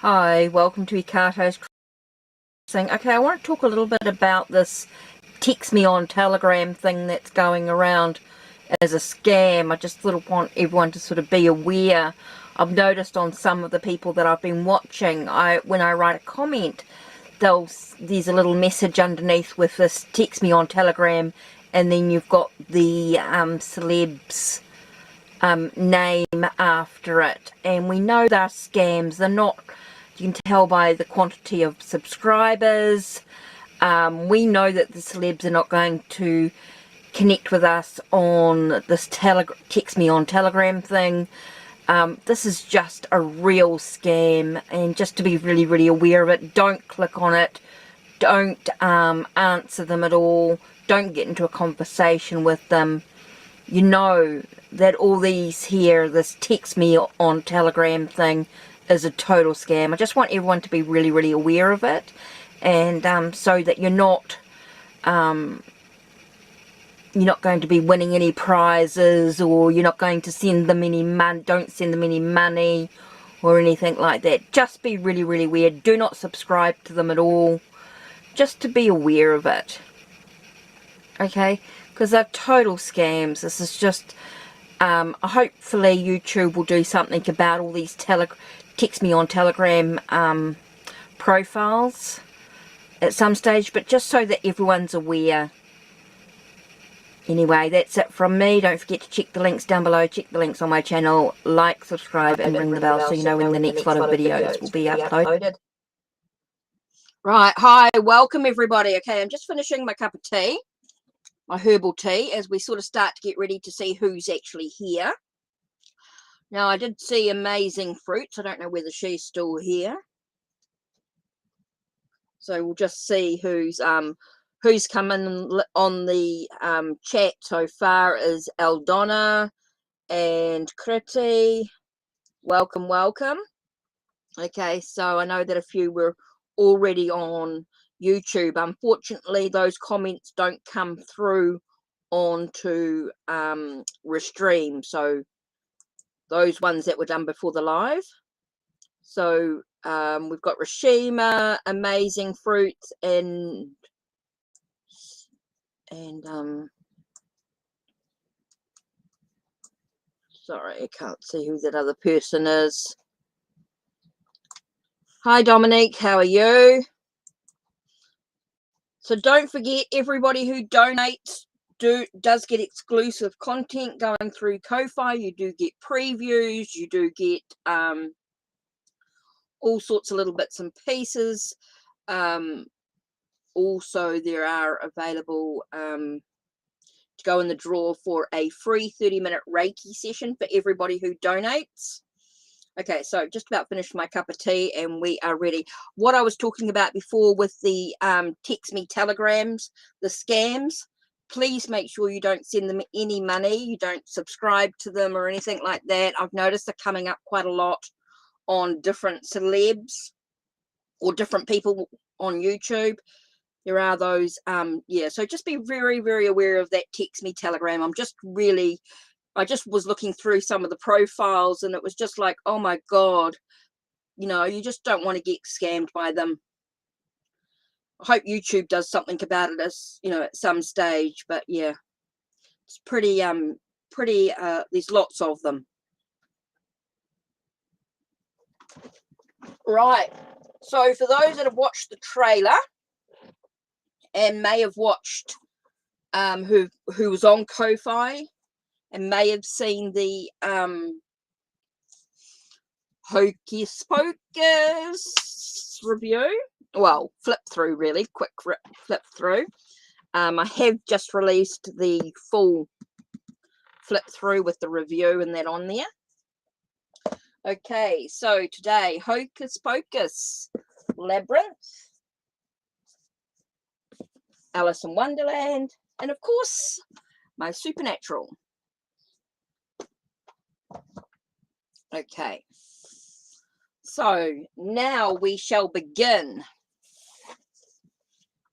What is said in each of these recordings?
Hi, welcome to Ikato's Crossing. Okay, I want to talk a little bit about this text me on Telegram thing that's going around as a scam. I just sort of want everyone to sort of be aware. I've noticed on some of the people that I've been watching, when I write a comment, there's a little message underneath with this text me on Telegram, and then you've got the celeb's name after it. And we know they're scams. They're not, you can tell by the quantity of subscribers. We know that the celebs are not going to connect with us on this text me on Telegram thing. This is just a real scam, and just to be really, really aware of it. Don't click on it. Don't answer them at all. Don't get into a conversation with them. You know that all these here, this text me on Telegram thing, is a total scam. I just want everyone to be really, really aware of it, and so that you're not going to be winning any prizes, or you're not going to send them any money. Don't send them any money or anything like that. Just be really, really aware. Do not subscribe to them at all, just to be aware of it, okay? Because they're total scams. This is just hopefully YouTube will do something about all these text me on Telegram profiles at some stage, but just so that everyone's aware. Anyway, that's it from me. Don't forget to check the links down below. Check the links on my channel. Like, subscribe, and ring the bell so you know when the next lot of videos will be uploaded. Right, hi, welcome everybody. Okay, I'm just finishing my cup of tea, my herbal tea, as we sort of start to get ready to see who's actually here. Now, I did see Amazing Fruits. I don't know whether she's still here. So we'll just see who's come in on the chat so far. Is Eldonna and Kriti. Welcome, welcome. Okay, so I know that a few were already on YouTube. Unfortunately, those comments don't come through onto Restream, so those ones that were done before the live. So we've got Rashima, Amazing Fruits, and sorry, I can't see who that other person is. Hi Dominique, how are you? So don't forget, everybody who donates does get exclusive content going through Ko-Fi. You do get previews, you do get all sorts of little bits and pieces. Also, there are available to go in the draw for a free 30-minute Reiki session for everybody who donates. Okay, so just about finished my cup of tea, and we are ready. What I was talking about before with the text me telegrams, the scams, please make sure you don't send them any money. You don't subscribe to them or anything like that. I've noticed they're coming up quite a lot on different celebs or different people on YouTube. There are those, yeah, so just be very, very aware of that text me telegram. I just was looking through some of the profiles, and it was just like, oh my God, you just don't want to get scammed by them. I hope YouTube does something about it at some stage, but yeah, it's pretty, there's lots of them. Right. So for those that have watched the trailer and may have watched, who was on Ko-Fi, and may have seen the Hocus Pocus review. Well, flip through, really quick flip through. I have just released the full flip through with the review and that on there. Okay, so today, Hocus Pocus, Labyrinth, Alice in Wonderland, and of course, my Supernatural. Okay, so now we shall begin.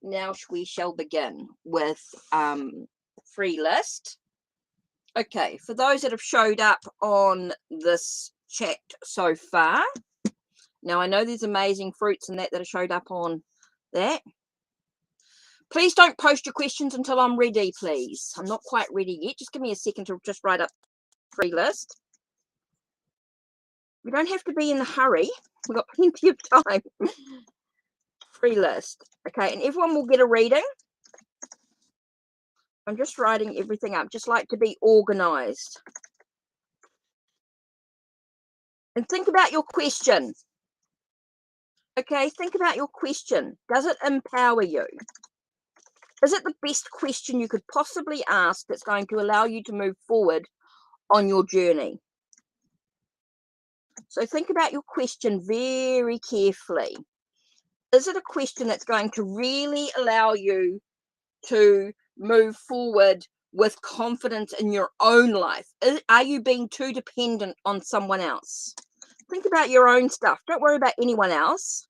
Now we shall begin with free list. Okay, for those that have showed up on this chat so far, Now, I know there's amazing fruits and that have showed up on that. Please don't post your questions until I'm ready, please. I'm not quite ready yet. Just give me a second to just write up the free list. We don't have to be in a hurry. We've got plenty of time. Free list. Okay, and everyone will get a reading. I'm just writing everything up. Just like to be organized. And think about your question. Okay, think about your question. Does it empower you? Is it the best question you could possibly ask that's going to allow you to move forward on your journey? So think about your question very carefully. Is it a question that's going to really allow you to move forward with confidence in your own life? Are you being too dependent on someone else? Think about your own stuff. Don't worry about anyone else.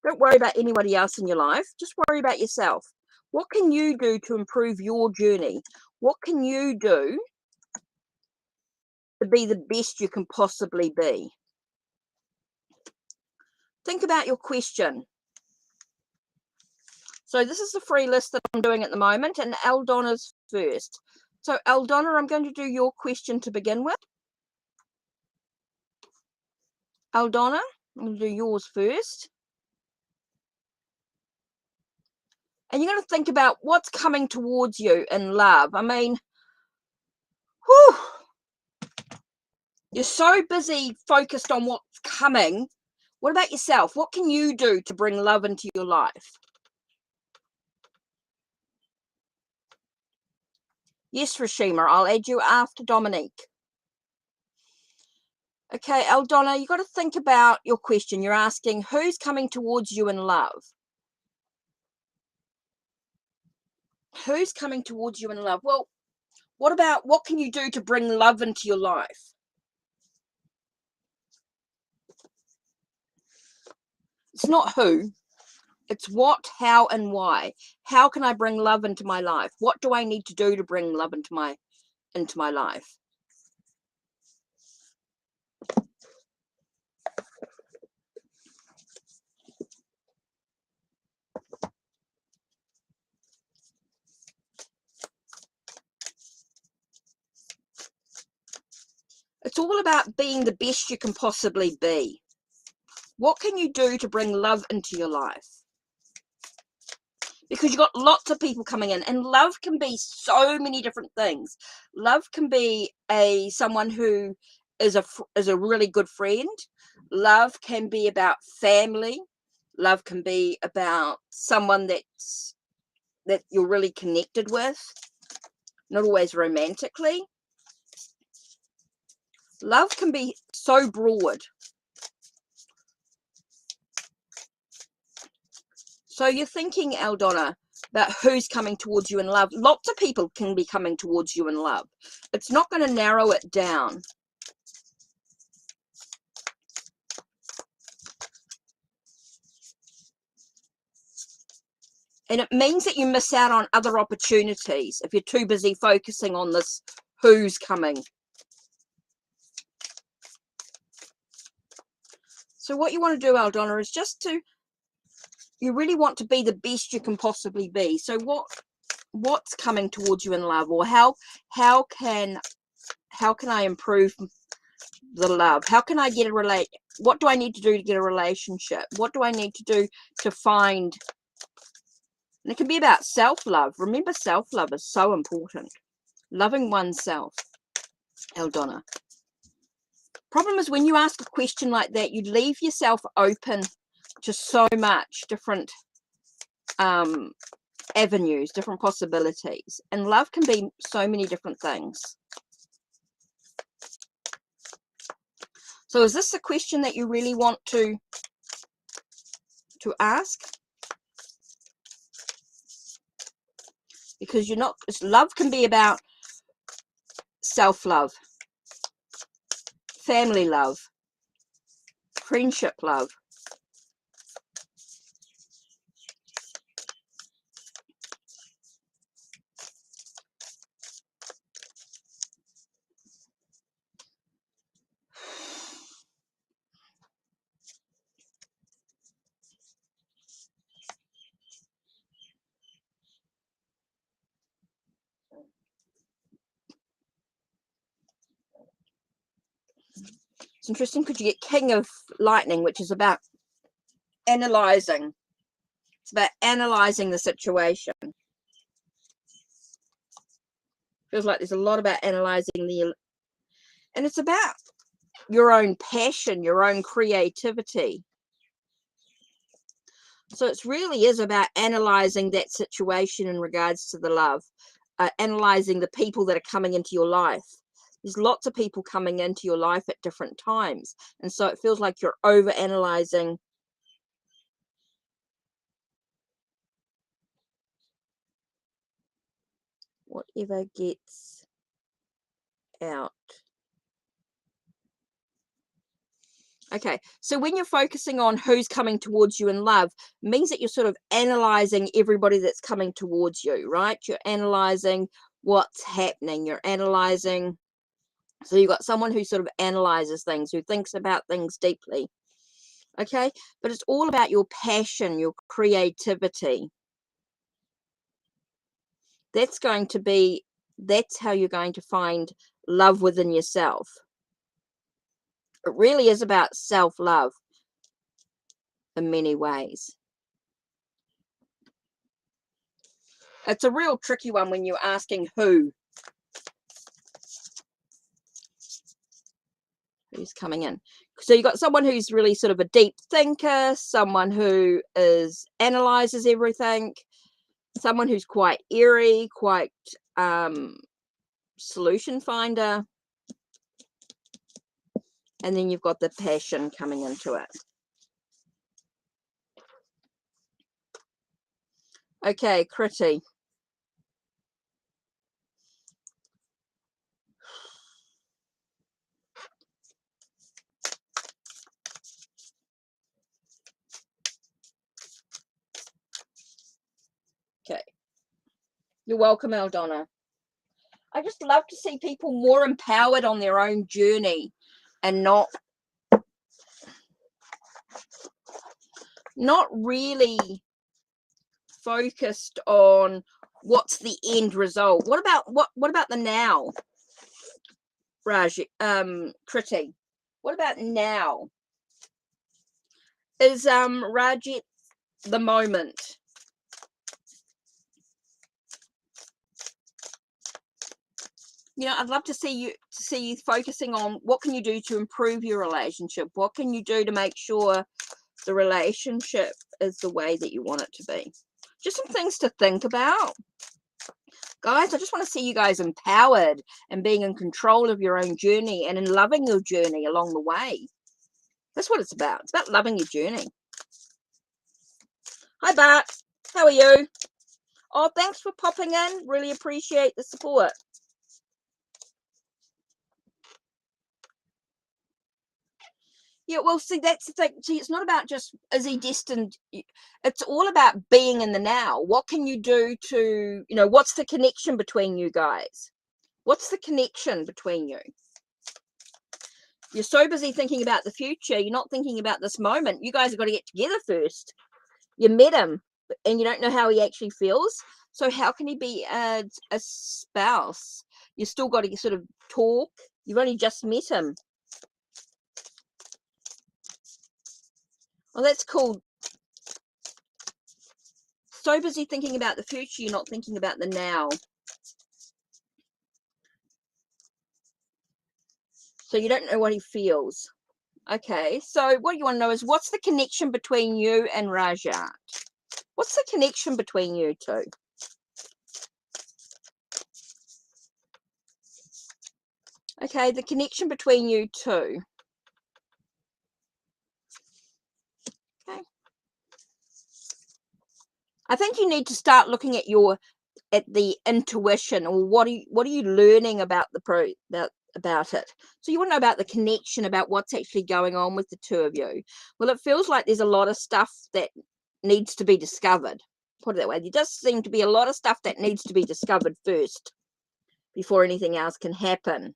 Don't worry about anybody else in your life. Just worry about yourself. What can you do to improve your journey? What can you do to be the best you can possibly be? Think about your question. So this is the free list that I'm doing at the moment, and Aldonna's first. So Aldonna, I'm going to do your question to begin with. Aldonna, I'm going to do yours first. And you're going to think about what's coming towards you in love. I mean, whew, you're so busy focused on what's coming. What about yourself? What can you do to bring love into your life? Yes, Rashima, I'll add you after Dominique. Okay, Aldonna, you've got to think about your question. You're asking, who's coming towards you in love? Who's coming towards you in love? Well, what can you do to bring love into your life? It's not who, it's what, how, and why. How can I bring love into my life? What do I need to do to bring love into my life? It's all about being the best you can possibly be. What can you do to bring love into your life? Because you've got lots of people coming in, and love can be so many different things. Love can be someone who is a really good friend. Love can be about family. Love can be about someone that you're really connected with, not always romantically. Love can be so broad. So you're thinking, Aldonna, about who's coming towards you in love. Lots of people can be coming towards you in love. It's not going to narrow it down. And it means that you miss out on other opportunities if you're too busy focusing on this who's coming. So what you want to do, Aldonna, is you really want to be the best you can possibly be. So what's coming towards you in love? Or how can I improve the love? How can I get what do I need to do to get a relationship? What do I need to do to find? And it can be about self-love. Remember, self-love is so important. Loving oneself, Aldonna. Problem is, when you ask a question like that, you leave yourself open to so much different avenues, different possibilities. And love can be so many different things. So is this a question that you really want to ask? Because love can be about self-love, family love, friendship love. interesting because you get King of Lightning, which is about analyzing. It's about analyzing the situation. Feels like there's a lot about analyzing and it's about your own passion, your own creativity. So it really is about analyzing that situation in regards to the love, analyzing the people that are coming into your life. There's lots of people coming into your life at different times. And so it feels like you're over analyzing whatever gets out. Okay, so when you're focusing on who's coming towards you in love, it means that you're sort of analyzing everybody that's coming towards you, right? You're analyzing what's happening. You're analyzing. So you've got someone who sort of analyzes things, who thinks about things deeply. Okay, but it's all about your passion, your creativity. That's how you're going to find love within yourself. It really is about self-love in many ways. It's a real tricky one when you're asking who's coming in. So you've got someone who's really sort of a deep thinker, someone who analyzes everything, someone who's quite airy, quite solution finder. And then you've got the passion coming into it. Okay, Critty. Okay. You're welcome, Aldonna. I just love to see people more empowered on their own journey and not really focused on what's the end result. What about the now, Kriti? What about now? Is Rajit the moment? You know, I'd love to see you focusing on what can you do to improve your relationship. What can you do to make sure the relationship is the way that you want it to be? Just some things to think about. Guys, I just want to see you guys empowered and being in control of your own journey and in loving your journey along the way. That's what it's about. It's about loving your journey. Hi, Bart. How are you? Oh, thanks for popping in. Really appreciate the support. Yeah, well, see, that's the thing. See, it's not about just, is he destined? It's all about being in the now. What can you do to, what's the connection between you guys? What's the connection between you? You're so busy thinking about the future, you're not thinking about this moment. You guys have got to get together first. You met him, and you don't know how he actually feels. So how can he be a spouse? You still got to sort of talk. You've only just met him. Well, that's cool. So busy thinking about the future, you're not thinking about the now. So you don't know what he feels. Okay, so what you want to know is what's the connection between you and Rajat? What's the connection between you two? Okay, the connection between you two. Okay. I think you need to start looking at the intuition, or what are you learning about about it. So you want to know about the connection, about what's actually going on with the two of you. Well, it feels like there's a lot of stuff that needs to be discovered. Put it that way. There does seem to be a lot of stuff that needs to be discovered first before anything else can happen.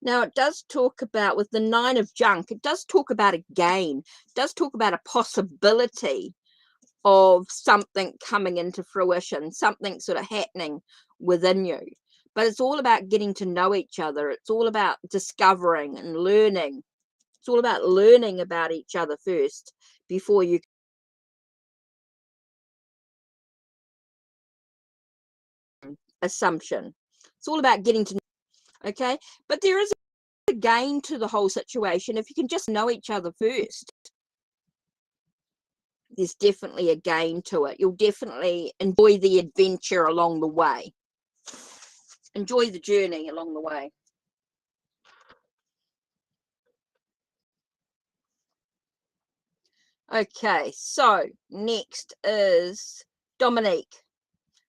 Now, it does talk about, with the 9 of junk, it does talk about a gain. It does talk about a possibility of something coming into fruition, something sort of happening within you. but it's all about getting to know each other. It's all about discovering and learning. It's all about learning about each other first before you assumption. It's all about getting to know, okay? But there is a gain to the whole situation if you can just know each other first. There's definitely a gain to it. You'll definitely enjoy the adventure along the way. Enjoy the journey along the way. Okay, so next is Dominique.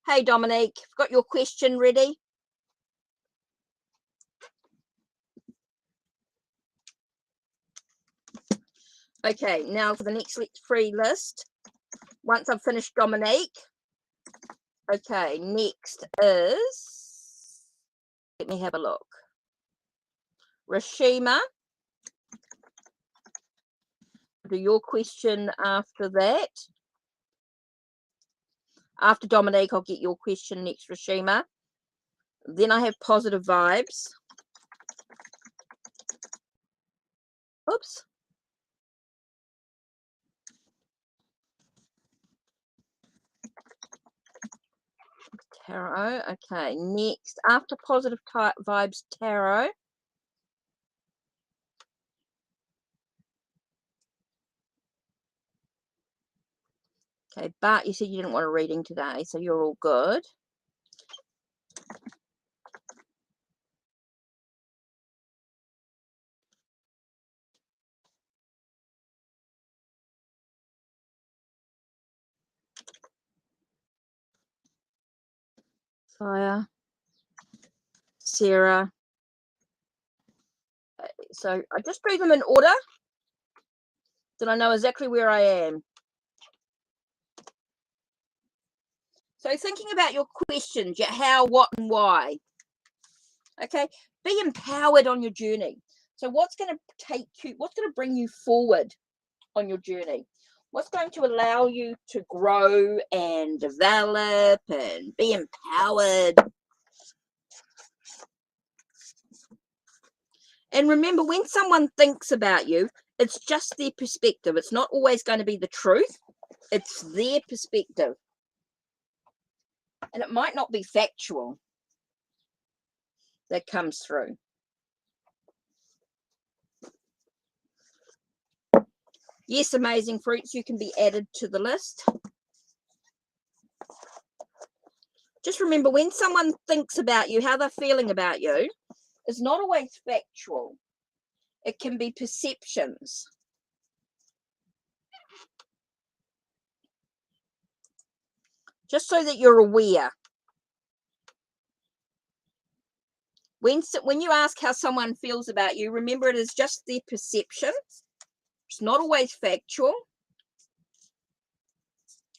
Hey, Dominique, got your question ready? Okay, now for the next free list. Once I've finished Dominique. Okay, next is, let me have a look. Rashima. Do your question after that. After Dominique, I'll get your question next, Rashima. Then I have Positive Vibes. Oops. Tarot. Okay, next, after Positive Vibes, Tarot. Okay, but you said you didn't want a reading today, so you're all good. Fire. Sarah. So I just do them in order, then I know exactly where I am. So thinking about your questions, your how, what, and why. Okay, be empowered on your journey. So what's going to bring you forward on your journey? What's going to allow you to grow and develop and be empowered? And remember, when someone thinks about you, it's just their perspective. It's not always going to be the truth. It's their perspective. And it might not be factual that comes through. Yes, amazing fruits, you can be added to the list. Just remember, when someone thinks about you, how they're feeling about you, is not always factual. It can be perceptions. Just so that you're aware. When you ask how someone feels about you, remember it is just their perception. It's not always factual.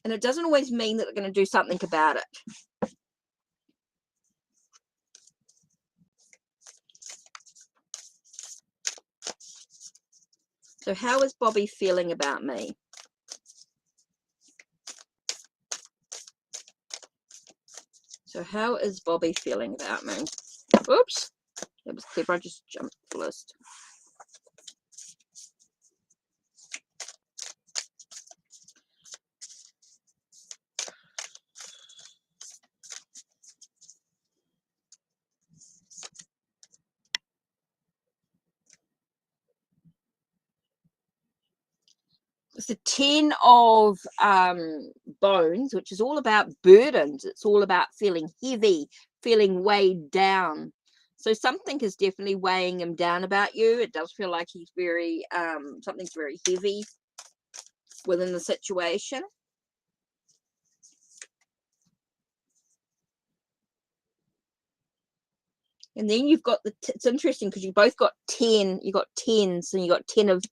And it doesn't always mean that they're going to do something about it. So how is Bobby feeling about me? So how is Bobby feeling about me? Oops. That was clever. I just jumped the list. It's the 10 of bones, which is all about burdens. It's all about feeling heavy, feeling weighed down. So something is definitely weighing him down about you. It does feel like he's very, something's very heavy within the situation. And then you've got it's interesting because you both got 10, you got 10s, and you got 10 of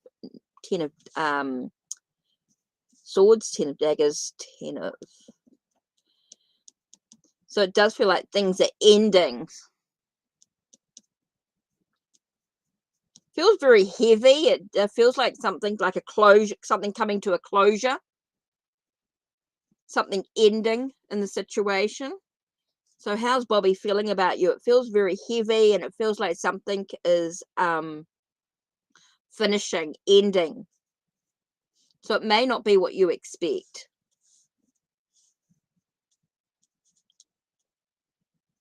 swords, 10 of daggers, 10 of, so it does feel like things are ending. Feels very heavy. It feels like something like a closure, something coming to a closure, something ending in the situation. So how's Bobby feeling about you? It feels very heavy, and it feels like something is finishing, ending. So it may not be what you expect.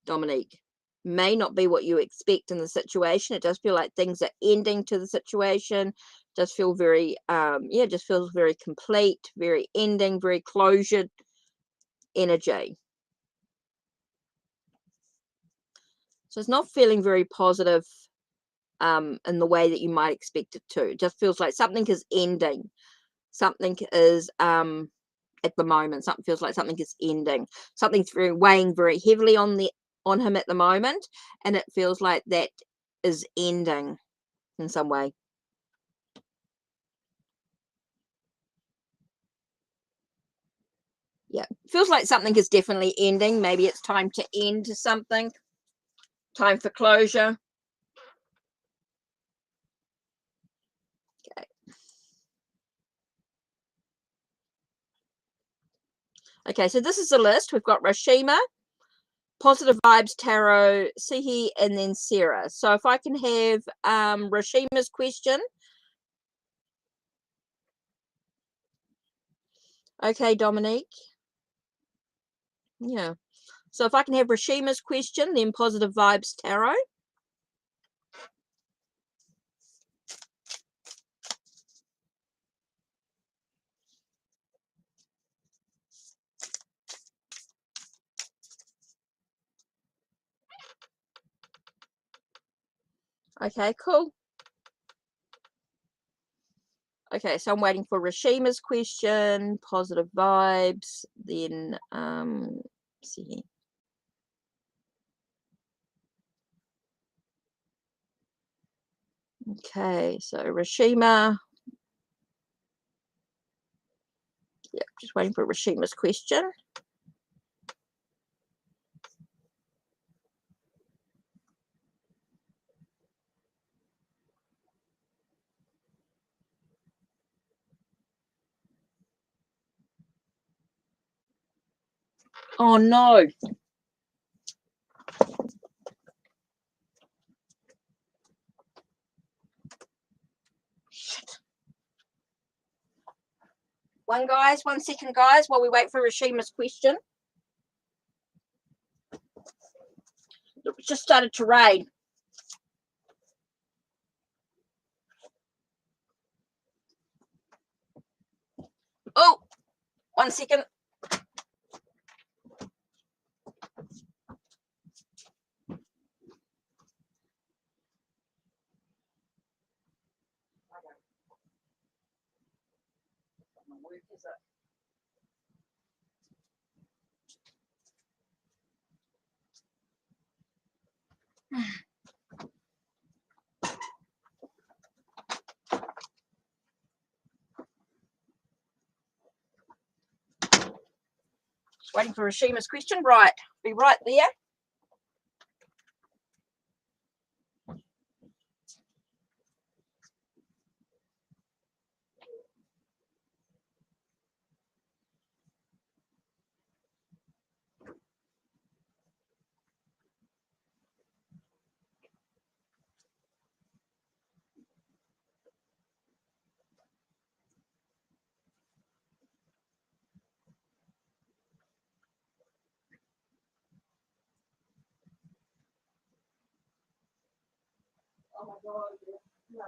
Dominique, may not be what you expect in the situation. It does feel like things are ending to the situation. It does feel very, yeah, it just feels very complete, very ending, very closure energy. So it's not feeling very positive in the way that you might expect it to. It just feels like something is ending. Something is at the moment. Something feels like something is ending. Something's weighing very heavily on him at the moment, and it feels like that is ending in some way. Yeah, feels like something is definitely ending. Maybe it's time to end something. Time for closure. Okay. Okay, so this is the list. We've got Rashima, Positive Vibes Tarot, Sihi, and then Sarah. So if I can have Rashima's question. Okay, Dominique. Yeah. So if I can have Rashima's question, then Positive Vibes Tarot. Okay, cool. Okay, so I'm waiting for Rashima's question, Positive Vibes, then let's see here. Okay, so Rashima. Yeah, just waiting for Rashima's question. Oh no. Shit. 1 second, guys, while we wait for Rashima's question. It just started to rain. Oh, 1 second. Just waiting for Rashima's question. Right, be right there. Oh my God. No.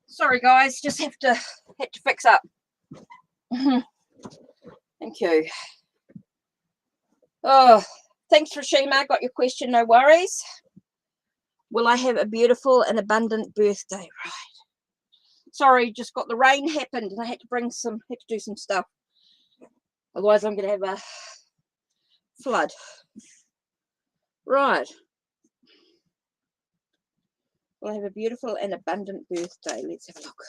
Sorry, guys, just had to fix up. Thank you. Oh, thanks, Rashima. Got your question, no worries. Will I have a beautiful and abundant birthday? Right. Sorry, just got the rain happened and I had to do some stuff. Otherwise, I'm going to have a flood. Right. Will I have a beautiful and abundant birthday? Let's have a look.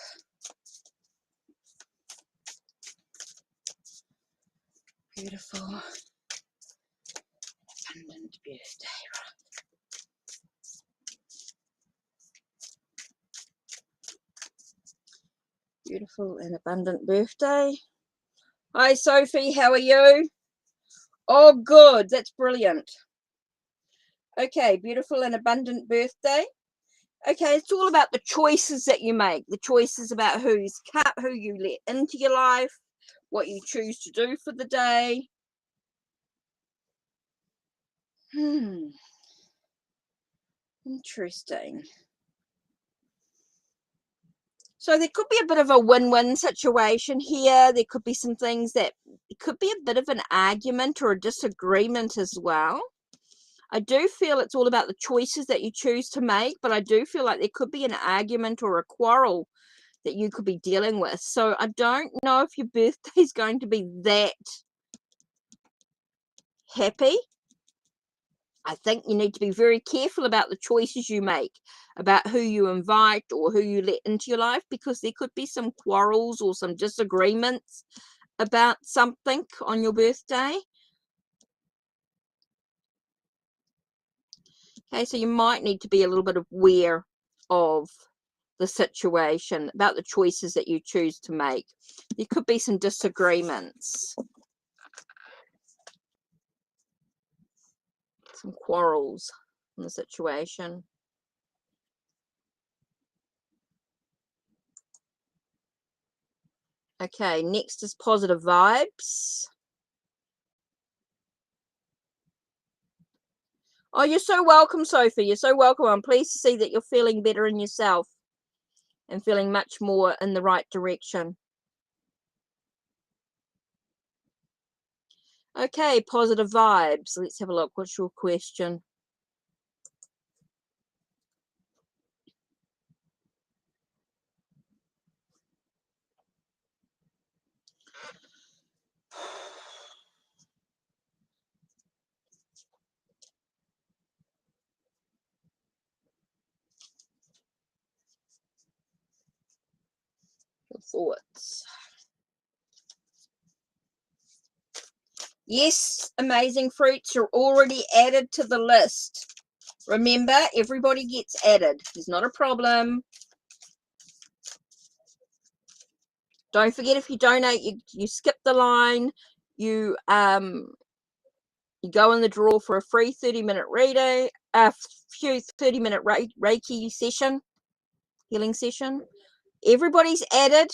Beautiful. Abundant birthday. Beautiful and abundant birthday. Hi, Sophie. How are you? Oh, good. That's brilliant. Okay, beautiful and abundant birthday. Okay, it's all about the choices that you make, the choices about who you let into your life, what you choose to do for the day. Interesting. So there could be a bit of a win-win situation here. There could be some things that it could be a bit of an argument or a disagreement as well. I do feel it's all about the choices that you choose to make, but I do feel like there could be an argument or a quarrel that you could be dealing with. So I don't know if your birthday is going to be that happy. I think you need to be very careful about the choices you make, about who you invite or who you let into your life, because there could be some quarrels or some disagreements about something on your birthday. Okay, so you might need to be a little bit aware of the situation, about the choices that you choose to make. There could be some disagreements, some quarrels in the situation. Okay, next is positive vibes. Oh, you're so welcome, Sophie. You're so welcome. I'm pleased to see that you're feeling better in yourself and feeling much more in the right direction. Okay, positive vibes. Let's have a look. What's your question? Your thoughts. Yes, amazing fruits are already added to the list. Remember, everybody gets added. There's not a problem. Don't forget, if you donate, you skip the line. You go in the draw for a free 30-minute reading, a few 30-minute Reiki session, healing session. Everybody's added.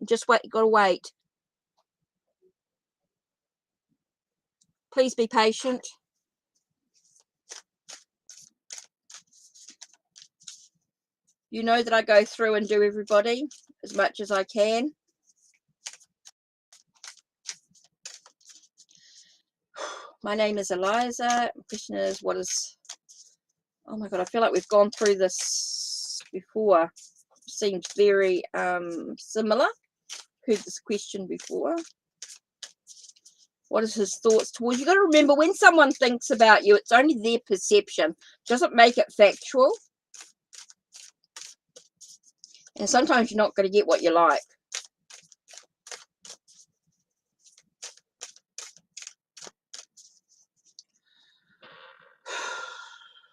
Just wait. You got to wait. Please be patient. You know that I go through and do everybody as much as I can. My name is Eliza. The question is, what is... Oh my God, I feel like we've gone through this before. Seemed very similar. Heard this question before. What is his thoughts towards... You got to remember, when someone thinks about you, it's only their perception. Doesn't make it factual. And sometimes you're not going to get what you like.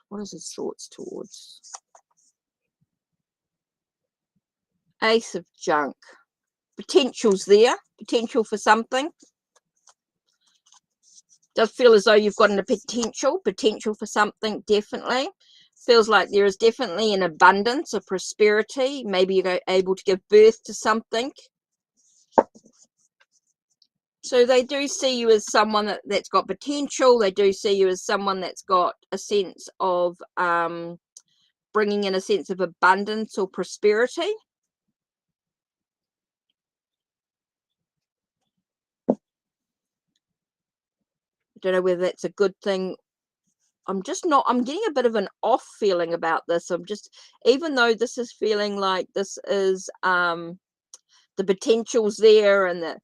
What is his thoughts towards? Ace of junk. Potential's there. Potential for something. Does feel as though you've got a potential for something, definitely. Feels like there is definitely an abundance of prosperity. Maybe you're able to give birth to something. So they do see you as someone that's got potential. They do see you as someone that's got a sense of bringing in a sense of abundance or prosperity. I don't know whether that's a good thing. I'm getting a bit of an off feeling about this. Even though this is feeling like this is the potential's there, and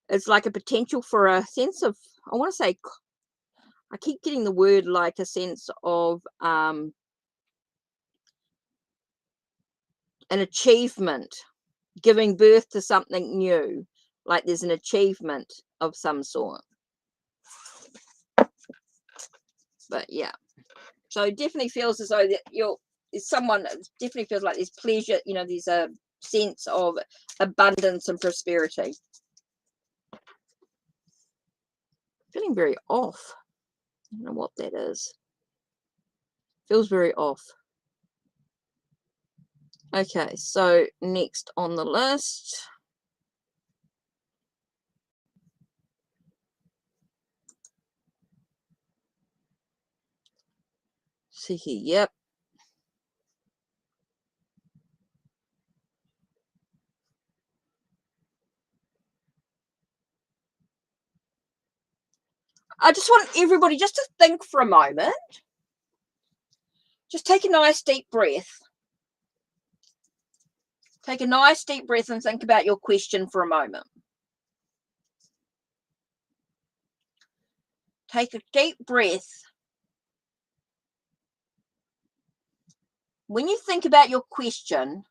it's like a potential for a sense of, I want to say, I keep getting the word like a sense of an achievement, giving birth to something new, like there's an achievement of some sort. But yeah, so it definitely feels as though that someone definitely feels like there's pleasure, you know, there's a sense of abundance and prosperity. Feeling very off. I don't know what that is. Feels very off. Okay, so next on the list. See here, yep. I just want everybody just to think for a moment. Just take a nice deep breath. Take a nice deep breath and think about your question for a moment. Take a deep breath. When you think about your question,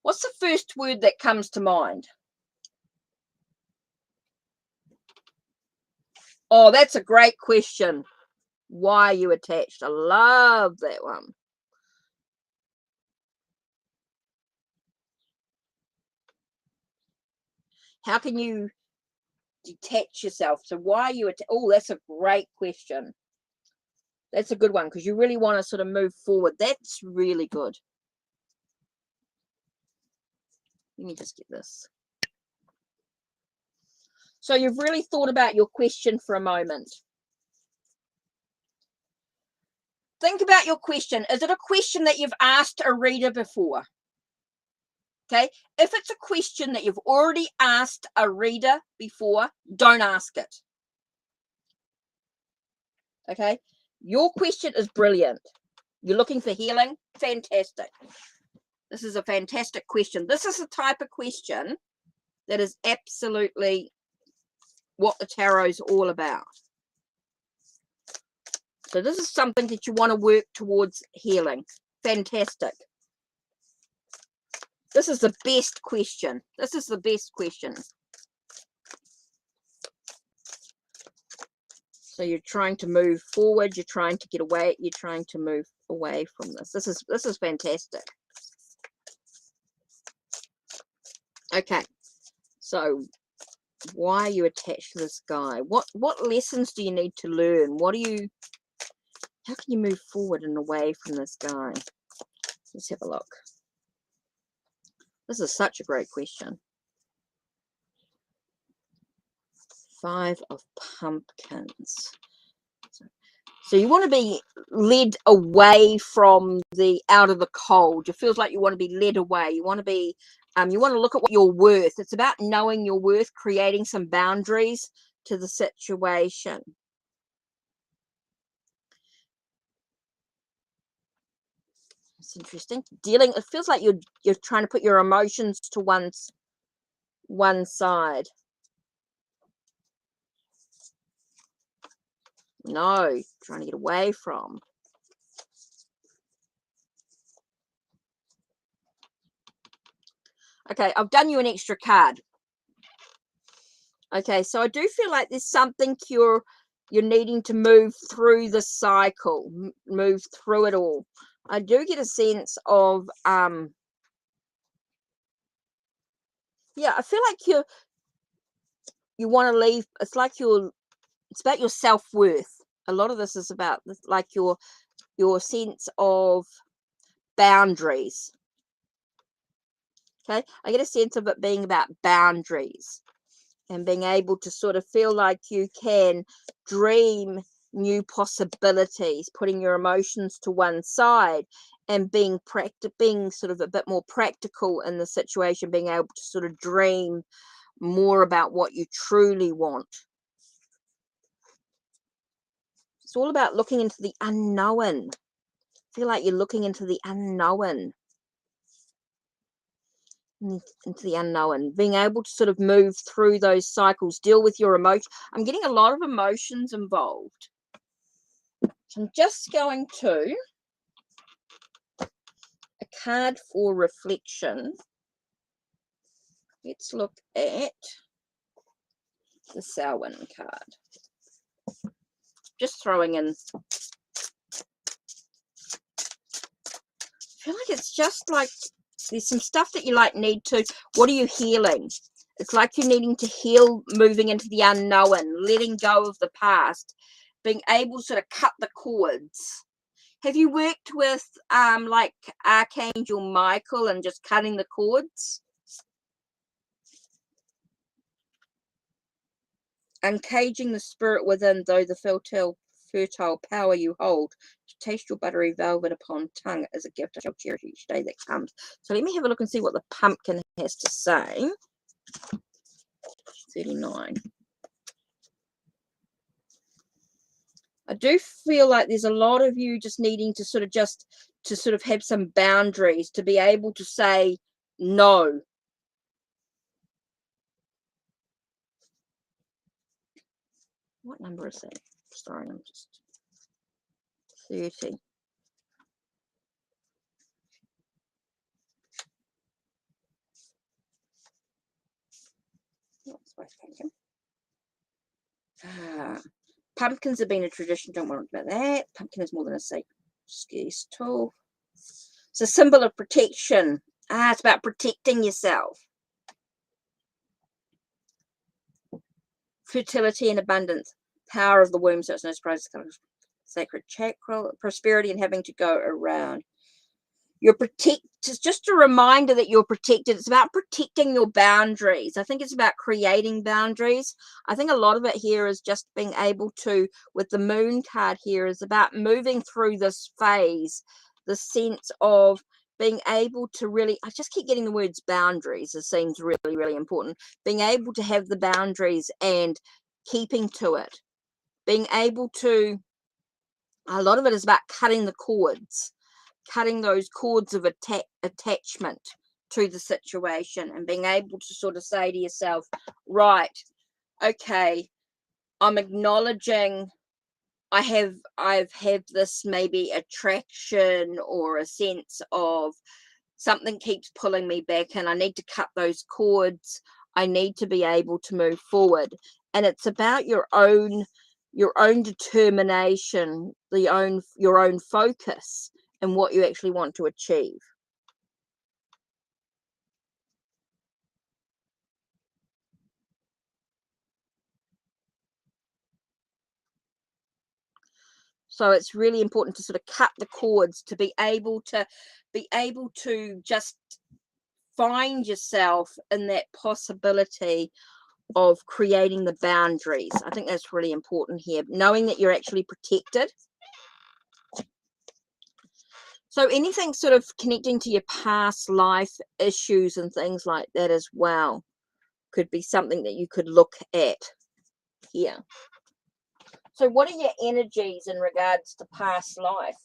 what's the first word that comes to mind? Oh, that's a great question. Why are you attached? I love that one. How can you detach yourself? So why are you oh, that's a great question. That's a good one, because you really want to sort of move forward. That's really good. Let me just get this. So you've really thought about your question for a moment. Think about your question. Is it a question that you've asked a reader before? Okay. If it's a question that you've already asked a reader before, don't ask it. Okay. Your question is brilliant. You're looking for healing? Fantastic. This is a fantastic question. This is the type of question that is absolutely what the tarot is all about. So this is something that you want to work towards healing. Fantastic. This is the best question. This is the best question. So you're trying to move forward. You're trying to get away. You're trying to move away from this. This is fantastic. Okay. So why are you attached to this guy? What lessons do you need to learn? How can you move forward and away from this guy? Let's have a look. This is such a great question. 5 of Pumpkins. So you want to be led away from out of the cold. It feels like you want to be led away. You want to be, you want to look at what you're worth. It's about knowing your worth, creating some boundaries to the situation. It's interesting. It feels like you're trying to put your emotions to one side. No, trying to get away from. Okay, I've done you an extra card. Okay, so I do feel like there's something you're needing to move through the cycle, move through it all. I do get a sense of yeah, I feel like you want to leave. It's like it's about your self-worth. A lot of this is about like your sense of boundaries. Okay, I get a sense of it being about boundaries and being able to sort of feel like you can dream new possibilities, putting your emotions to one side and being sort of a bit more practical in the situation, being able to sort of dream more about what you truly want. It's all about looking into the unknown. I feel like you're looking into the unknown. Into the unknown, being able to sort of move through those cycles, deal with your emotions. I'm getting a lot of emotions involved. So I'm just going to a card for reflection. Let's look at the Samhain card. just throwing in. I feel like it's just like there's some stuff that you like need to. What are you healing? It's like you're needing to heal, moving into the unknown, letting go of the past, being able to sort of cut the cords. Have you worked with like Archangel Michael and just cutting the cords? Uncaging the spirit within, though the fertile power you hold. To taste your buttery velvet upon tongue as a gift I shall cherish each day that comes. So let me have a look and see what the pumpkin has to say. 39. I do feel like there's a lot of you just needing to sort of have some boundaries, to be able to say no. What number is that? Sorry, I'm just 30. Pumpkins have been a tradition. Don't worry about that. Pumpkin is more than a scarce tool. It's a symbol of protection. It's about protecting yourself. Fertility and abundance. Power of the womb. So it's no surprise. It's kind of sacred chakra. Prosperity and having to go around. You're protected. Just a reminder that you're protected. It's about protecting your boundaries. I think it's about creating boundaries. I think a lot of it here is just being able to, with the moon card here, is about moving through this phase, the sense of being able to really, I just keep getting the words boundaries. It seems really, really important. Being able to have the boundaries and keeping to it. Being able to, a lot of it is about cutting the cords. Cutting those cords of attachment to the situation and being able to sort of say to yourself, right, okay, I'm acknowledging I've had this maybe attraction or a sense of something keeps pulling me back and I need to cut those cords. I need to be able to move forward. And it's about your own determination, your own focus and what you actually want to achieve. So it's really important to sort of cut the cords, to be able to just find yourself in that possibility of creating the boundaries. I think that's really important here, knowing that you're actually protected. So anything sort of connecting to your past life issues and things like that as well could be something that you could look at here. So what are your energies in regards to past life?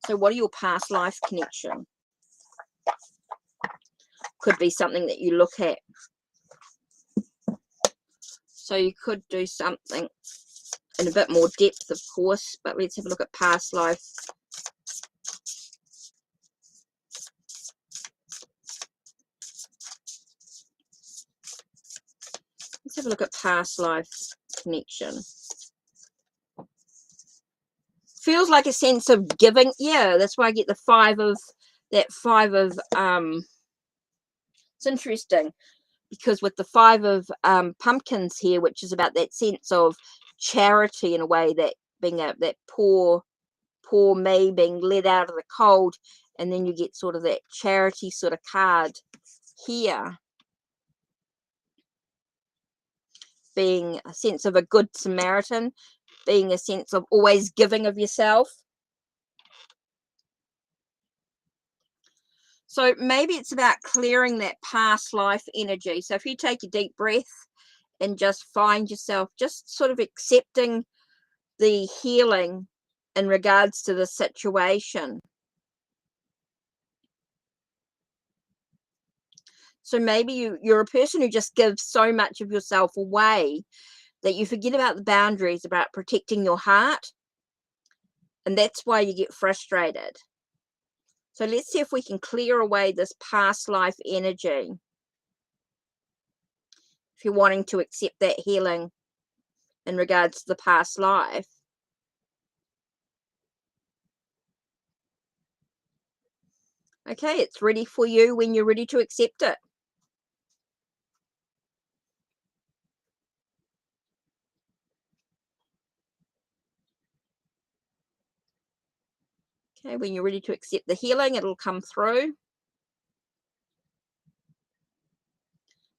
So what are your past life connection? Could be something that you look at. So you could do something in a bit more depth, of course, but let's have a look at past life. Let's have a look at past life connection. Feels like a sense of giving. Yeah, that's why I get the five of it's interesting because with the five of pumpkins here, which is about that sense of charity in a way, that being that poor me being led out of the cold, and then you get sort of that charity sort of card here, being a sense of a good Samaritan, being a sense of always giving of yourself. So maybe it's about clearing that past life energy. So if you take a deep breath and just find yourself just sort of accepting the healing in regards to the situation. So maybe you're a person who just gives so much of yourself away that you forget about the boundaries, about protecting your heart. And that's why you get frustrated. So let's see if we can clear away this past life energy. If you're wanting to accept that healing in regards to the past life. Okay, it's ready for you when you're ready to accept it. Okay, when you're ready to accept the healing, it'll come through.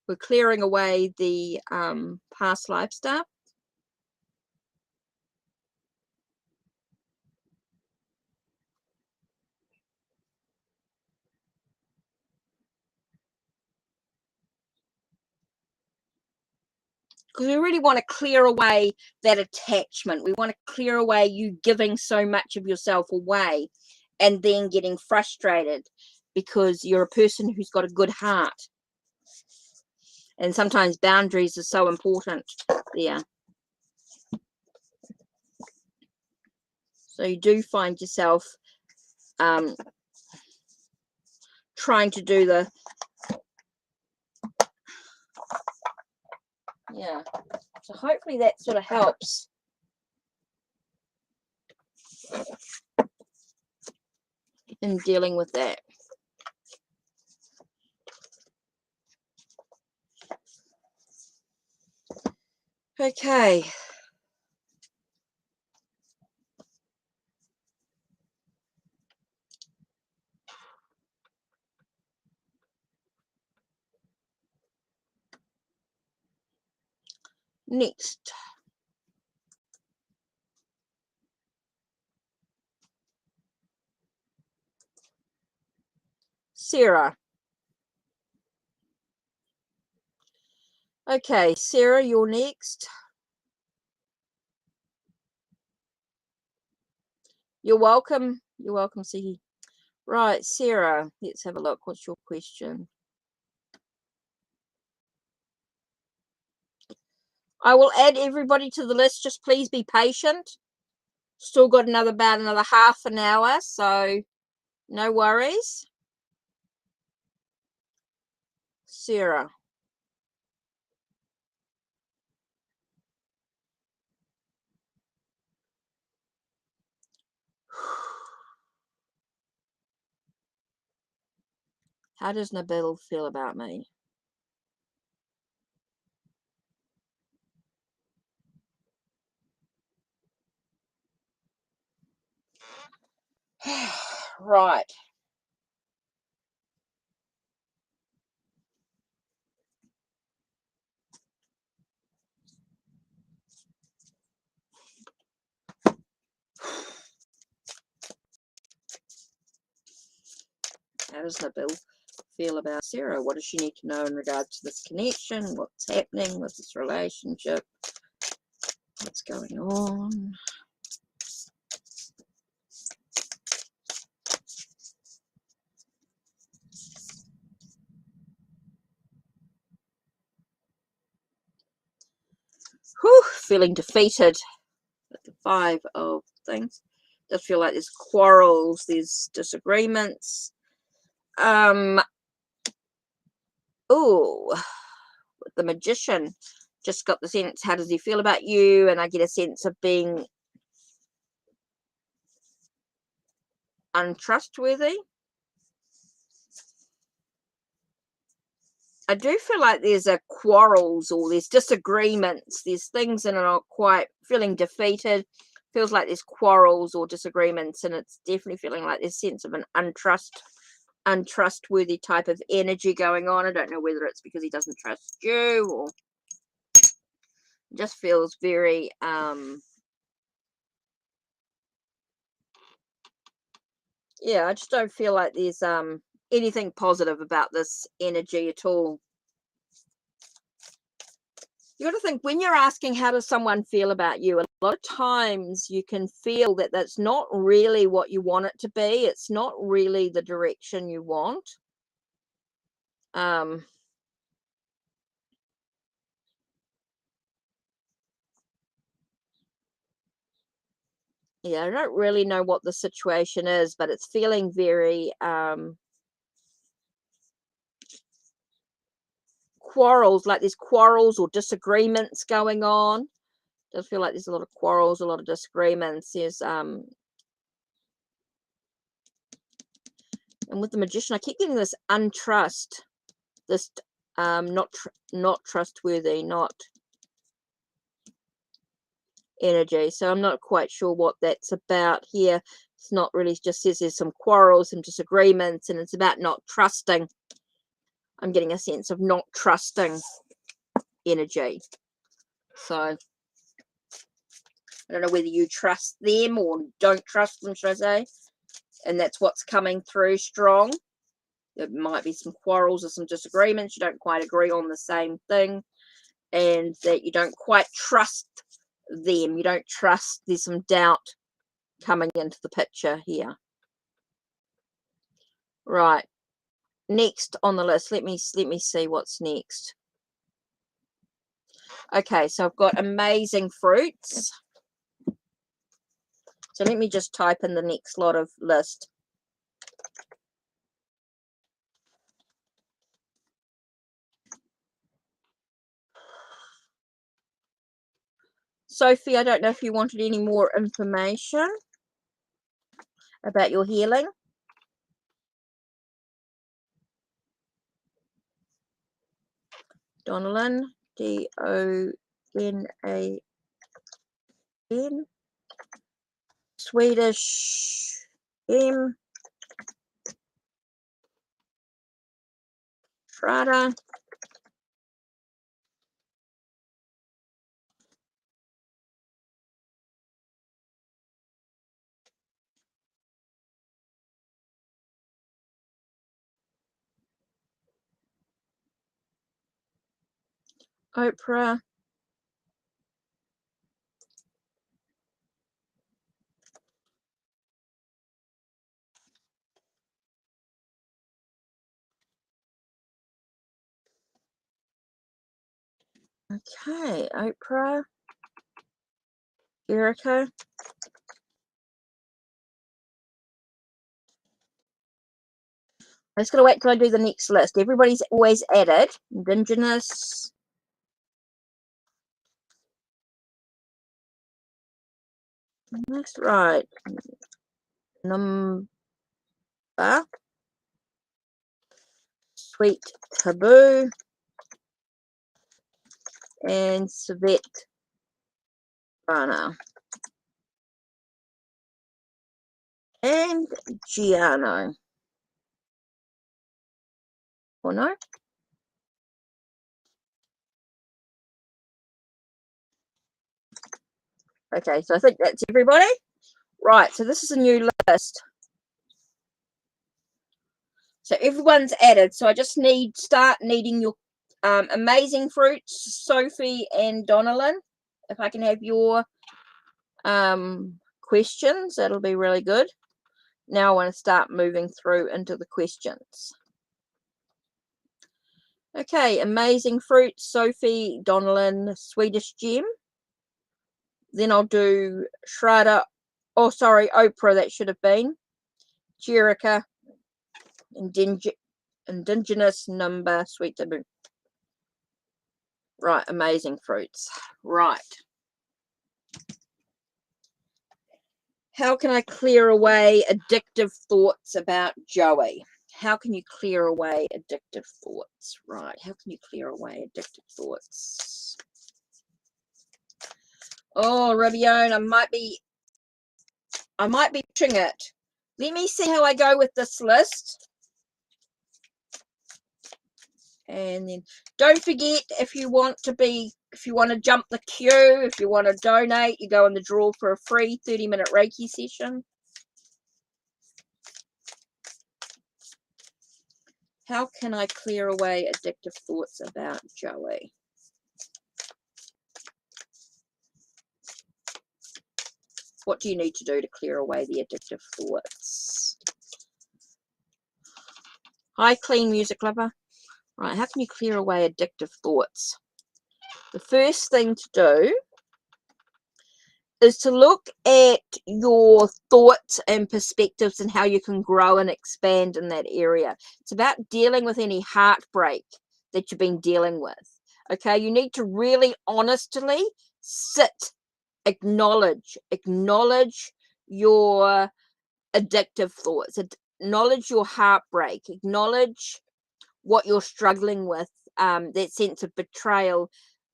We're clearing away the past life stuff. Because we really want to clear away that attachment. We want to clear away you giving so much of yourself away and then getting frustrated because you're a person who's got a good heart. And sometimes boundaries are so important there. So you do find yourself trying to do the, yeah. So hopefully that sort of helps. In dealing with that. Okay. Next. Sarah. Okay, Sarah, you're next. You're welcome. You're welcome, Sihi. Right, Sarah, let's have a look. What's your question? I will add everybody to the list. Just please be patient. Still got about another half an hour, so no worries. Sarah. How does Nabil feel about me? Right. How does Nabil feel about Sarah? What does she need to know in regards to this connection? What's happening with this relationship? What's going on? Whew, feeling defeated at the 5 of things. Just feel like there's quarrels, there's disagreements. Oh, the Magician just got the sense, how does he feel about you? And I get a sense of being untrustworthy. I do feel like there's a quarrels or there's disagreements. There's things that are not quite feeling defeated. Feels like there's quarrels or disagreements, and it's definitely feeling like there's a sense of an untrustworthy type of energy going on. I don't know whether it's because he doesn't trust you or just feels very yeah, I just don't feel like there's anything positive about this energy at all. You got to think, when you're asking how does someone feel about you, a lot of times you can feel that that's not really what you want it to be. It's not really the direction you want. Yeah, I don't really know what the situation is, but it's feeling very quarrels, like there's quarrels or disagreements going on. Does feel like there's a lot of quarrels, a lot of disagreements. There's and with the Magician, I keep getting this untrust, this not trustworthy, not energy. So I'm not quite sure what that's about here. It's not really, just says there's some quarrels, some disagreements, and it's about not trusting. I'm getting a sense of not trusting energy. So I don't know whether you trust them or don't trust them, should I say, and that's what's coming through strong. There might be some quarrels or some disagreements. You don't quite agree on the same thing, and that you don't quite trust them. You don't trust. There's some doubt coming into the picture here. Right. Next on the list, let me see what's next. Okay, so I've got amazing fruits. So let me just type in the next lot of list. Sophie, I don't know if you wanted any more information about your healing. Donalyn, D-O-N-A-N, Swedish M, Frada, Oprah, okay, Oprah, Erica, I'm just going to wait till I do the next list. Everybody's always added. Indigenous. That's right. Number. Sweet Taboo. And Svet Bana. And Giano. Or no? Okay, so I think that's everybody. Right, so this is a new list. So everyone's added. So I just start needing your amazing fruits, Sophie and Donalyn. If I can have your questions, that'll be really good. Now I want to start moving through into the questions. Okay, amazing fruits, Sophie, Donalyn, Swedish Gem. Then I'll do Shraddha. Oh, sorry, Oprah, that should have been. Jerica, Indigenous Number, Sweet Taboo. Right, amazing fruits. Right. How can I clear away addictive thoughts about Joey? How can you clear away addictive thoughts? Right, how can you clear away addictive thoughts? Oh, Rabione, I might be pushing it. Let me see how I go with this list. And then don't forget, if you want to jump the queue, if you want to donate, you go in the draw for a free 30-minute Reiki session. How can I clear away addictive thoughts about Joey? What do you need to do to clear away the addictive thoughts? Hi, Clean Music Lover. Right, how can you clear away addictive thoughts? The first thing to do is to look at your thoughts and perspectives and how you can grow and expand in that area. It's about dealing with any heartbreak that you've been dealing with. Okay, you need to really honestly sit acknowledge your addictive thoughts, acknowledge your heartbreak, acknowledge what you're struggling with, that sense of betrayal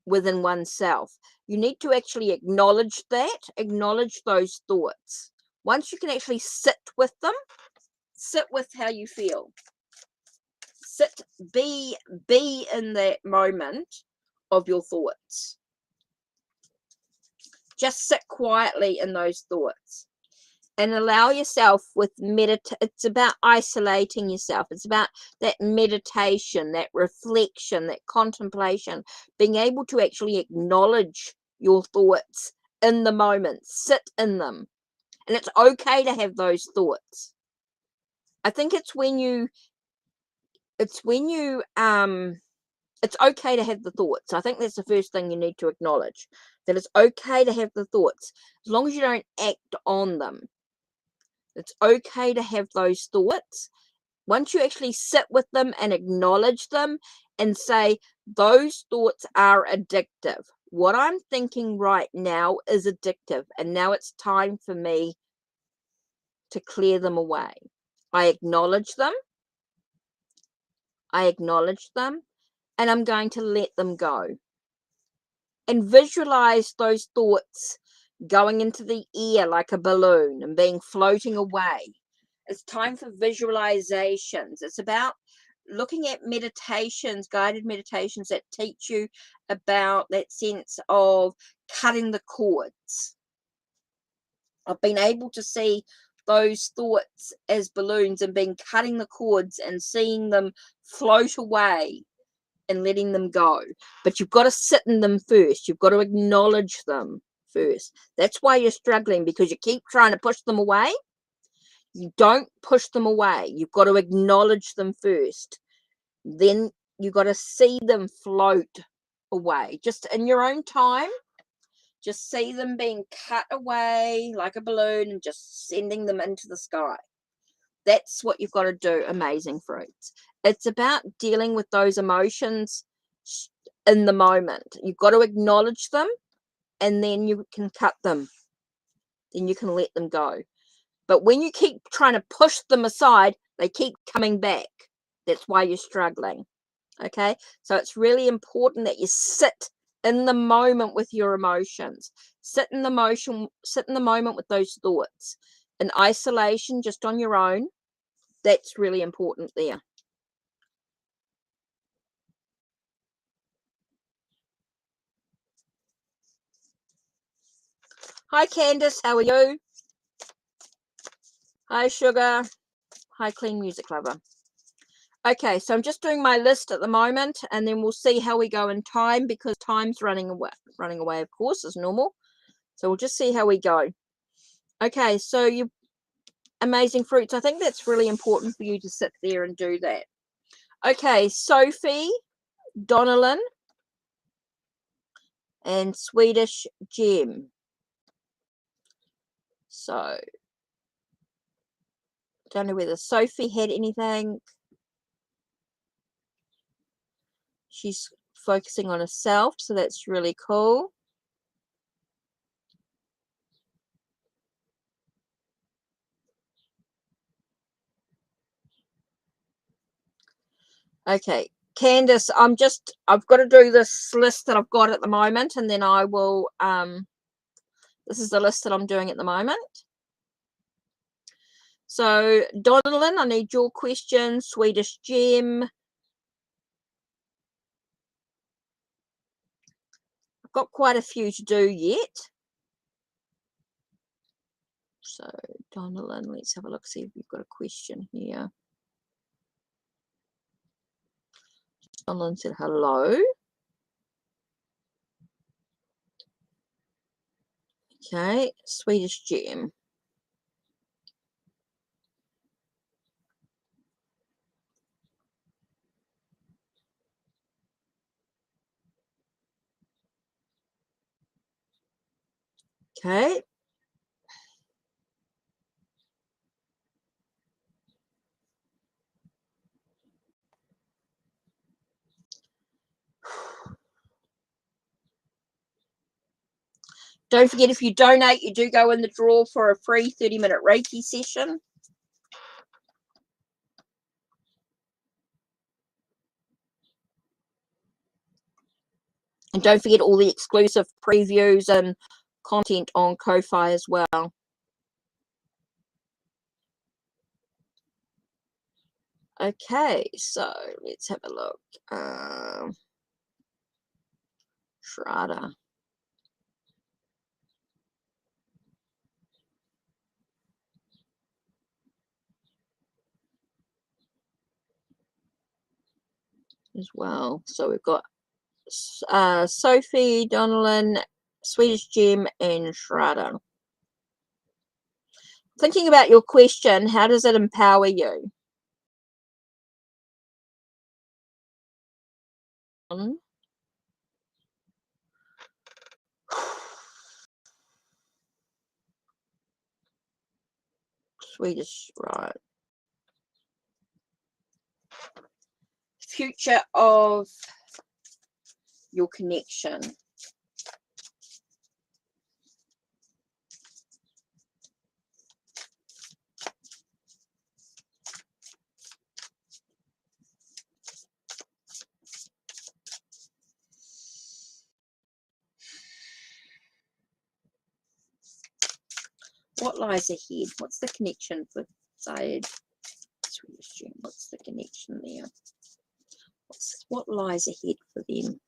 within oneself. You need to actually acknowledge those thoughts. Once you can actually sit with them, sit with how you feel, be in that moment of your thoughts. Just sit quietly in those thoughts and allow yourself with it's about isolating yourself. It's about that meditation, that reflection, that contemplation, being able to actually acknowledge your thoughts in the moment, sit in them. And it's okay to have those thoughts. I think it's okay to have the thoughts. I think that's the first thing you need to acknowledge, that it's okay to have the thoughts as long as you don't act on them. It's okay to have those thoughts. Once you actually sit with them and acknowledge them and say, those thoughts are addictive. What I'm thinking right now is addictive, and now it's time for me to clear them away. I acknowledge them, and I'm going to let them go. And visualize those thoughts going into the air like a balloon and floating away. It's time for visualizations. It's about looking at meditations, guided meditations that teach you about that sense of cutting the cords. I've been able to see those thoughts as balloons and cutting the cords and seeing them float away and letting them go. But you've got to sit in them first. You've got to acknowledge them first. That's why you're struggling, because you keep trying to push them away. You don't push them away. You've got to acknowledge them first. Then you've got to see them float away. Just in your own time, just see them being cut away like a balloon and just sending them into the sky. That's what you've got to do, amazing fruits. It's about dealing with those emotions in the moment. You've got to acknowledge them, and then you can cut them. Then you can let them go. But when you keep trying to push them aside, they keep coming back. That's why you're struggling. Okay? So it's really important that you sit in the moment with your emotions. Sit in the moment with those thoughts. In isolation, just on your own. That's really important there. Hi, Candice. How are you? Hi, Sugar. Hi, Clean Music Lover. Okay, so I'm just doing my list at the moment, and then we'll see how we go in time, because time's running away, of course, as normal. So we'll just see how we go. Okay, so you amazing fruits. I think that's really important for you to sit there and do that. Okay, Sophie, Donnellan, and Swedish Gem. So, I don't know whether Sophie had anything. She's focusing on herself, so that's really cool. Okay, Candice, I've got to do this list that I've got at the moment, and then I will, this is the list that I'm doing at the moment. So, Donalyn, I need your question. Swedish Gem. I've got quite a few to do yet. So, Donalyn, let's have a look, see if we've got a question here. Donalyn said hello. Okay, Swedish Gem. Okay. Don't forget, if you donate, you do go in the draw for a free 30-minute Reiki session. And don't forget all the exclusive previews and content on Ko-Fi as well. Okay, so let's have a look. Shraddha. As well. So we've got Sophie, Donnellan, Swedish Gem, and Shraddha. Thinking about your question, how does it empower you? Swedish, right. Future of your connection. What lies ahead? What's the connection for Syed? What's the connection there? What lies ahead for them?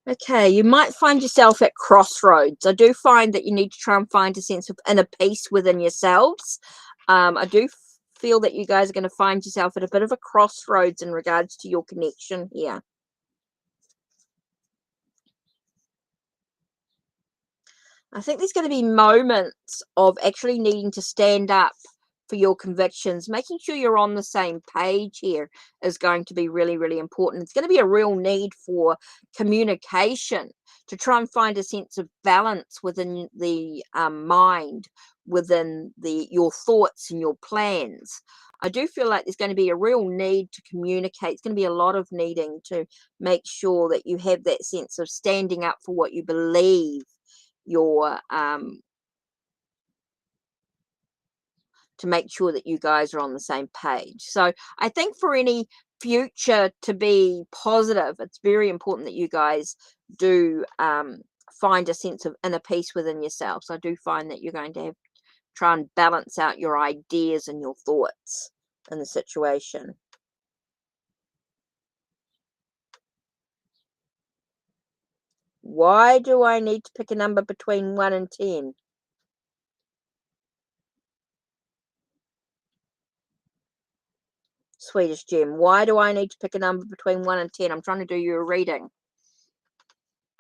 Okay, you might find yourself at crossroads. I do find that you need to try and find a sense of inner peace within yourselves. I do feel that you guys are going to find yourself at a bit of a crossroads in regards to your connection here. I think there's going to be moments of actually needing to stand up for your convictions. Making sure you're on the same page here is going to be really, really important. It's going to be a real need for communication to try and find a sense of balance within the mind, within your thoughts and your plans. I do feel like there's going to be a real need to communicate. It's going to be a lot of needing to make sure that you have that sense of standing up for what you believe your to make sure that you guys are on the same page. So I think for any future to be positive, it's very important that you guys do find a sense of inner peace within yourselves. I do find that you're going to have try and balance out your ideas and your thoughts in the situation. Why do I need to pick a number between 1 and 10? Swedish Gem. Why do I need to pick a number between 1 and 10? I'm trying to do you a reading. I'm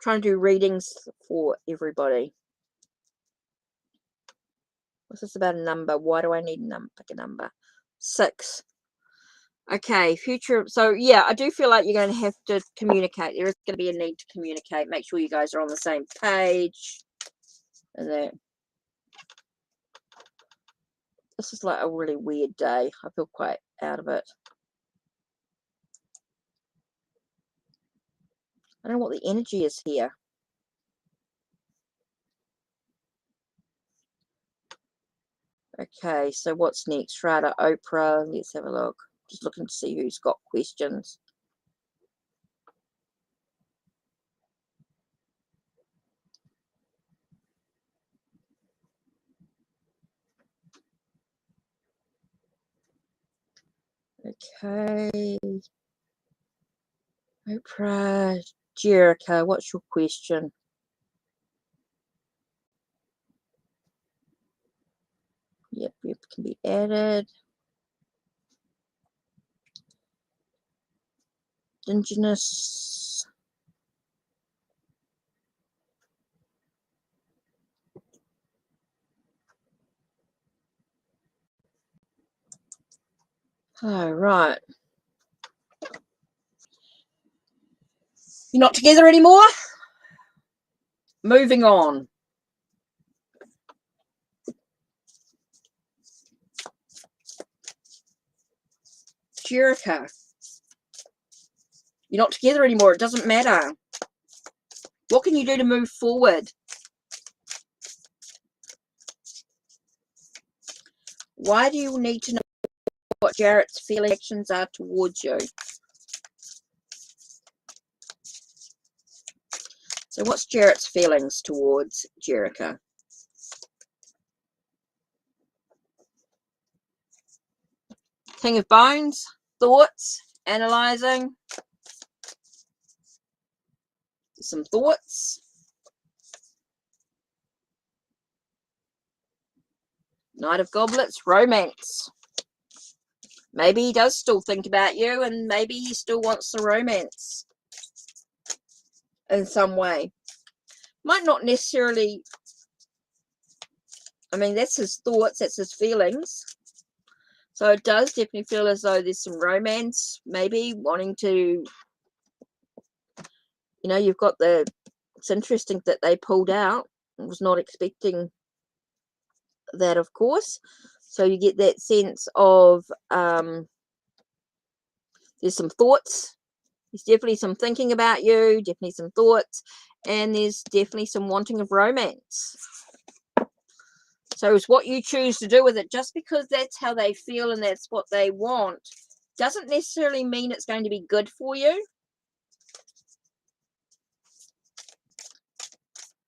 trying to do readings for everybody. What's this about a number? Why do I need a number? Pick a number. 6. Okay, future. So yeah, I do feel like you're going to have to communicate. There is going to be a need to communicate. Make sure you guys are on the same page. And that. This is like a really weird day. I feel quite out of it. I don't know what the energy is here. Okay, so what's next? Shraddha, Oprah. Let's have a look. Just looking to see who's got questions. Okay. Oprah, Jericho, what's your question? Yep, can be added. Indigenous. Oh, right. You're not together anymore? Moving on. Jericho. You're not together anymore. It doesn't matter. What can you do to move forward? Why do you need to know what Jarrett's feeling actions are towards you? So what's Jarrett's feelings towards Jerica? King of Bones, thoughts, analyzing. Some thoughts. Knight of Goblets, romance. Maybe he does still think about you, and maybe he still wants the romance in some way. Might not necessarily, I mean, that's his thoughts, that's his feelings. So it does definitely feel as though there's some romance, maybe wanting to, you know, you've got the, it's interesting that they pulled out. I was not expecting that, of course. So you get that sense of there's some thoughts. There's definitely some thinking about you, definitely some thoughts, and there's definitely some wanting of romance. So it's what you choose to do with it. Just because that's how they feel and that's what they want doesn't necessarily mean it's going to be good for you.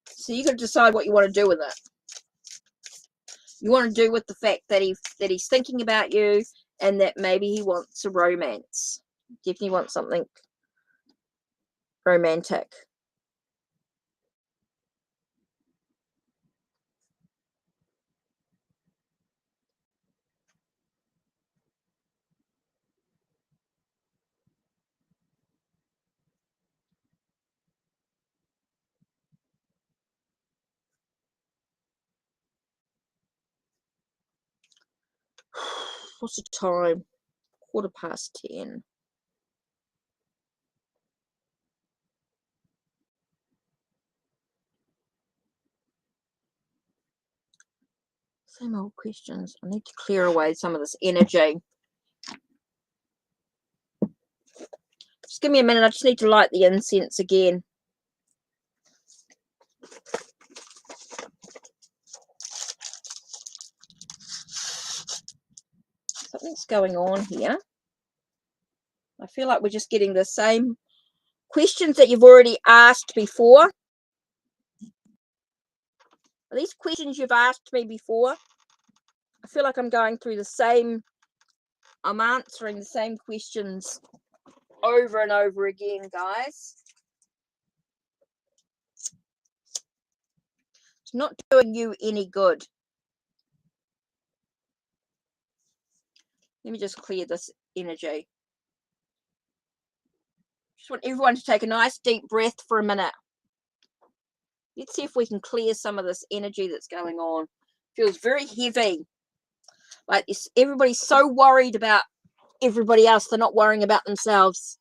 So you got to decide what you want to do with it. You want to do with the fact that he's thinking about you, and that maybe he wants a romance. Definitely wants something romantic. What's the time? 10:15. Same old questions. I need to clear away some of this energy. Just give me a minute. I just need to light the incense again. Something's going on here. I feel like we're just getting the same questions that you've already asked before. Are these questions you've asked me before? I feel like I'm going through the same, I'm answering the same questions over and over again, guys. It's not doing you any good. Let me just clear this energy. Just want everyone to take a nice deep breath for a minute. Let's see if we can clear some of this energy that's going on. Feels very heavy. Like everybody's so worried about everybody else, they're not worrying about themselves.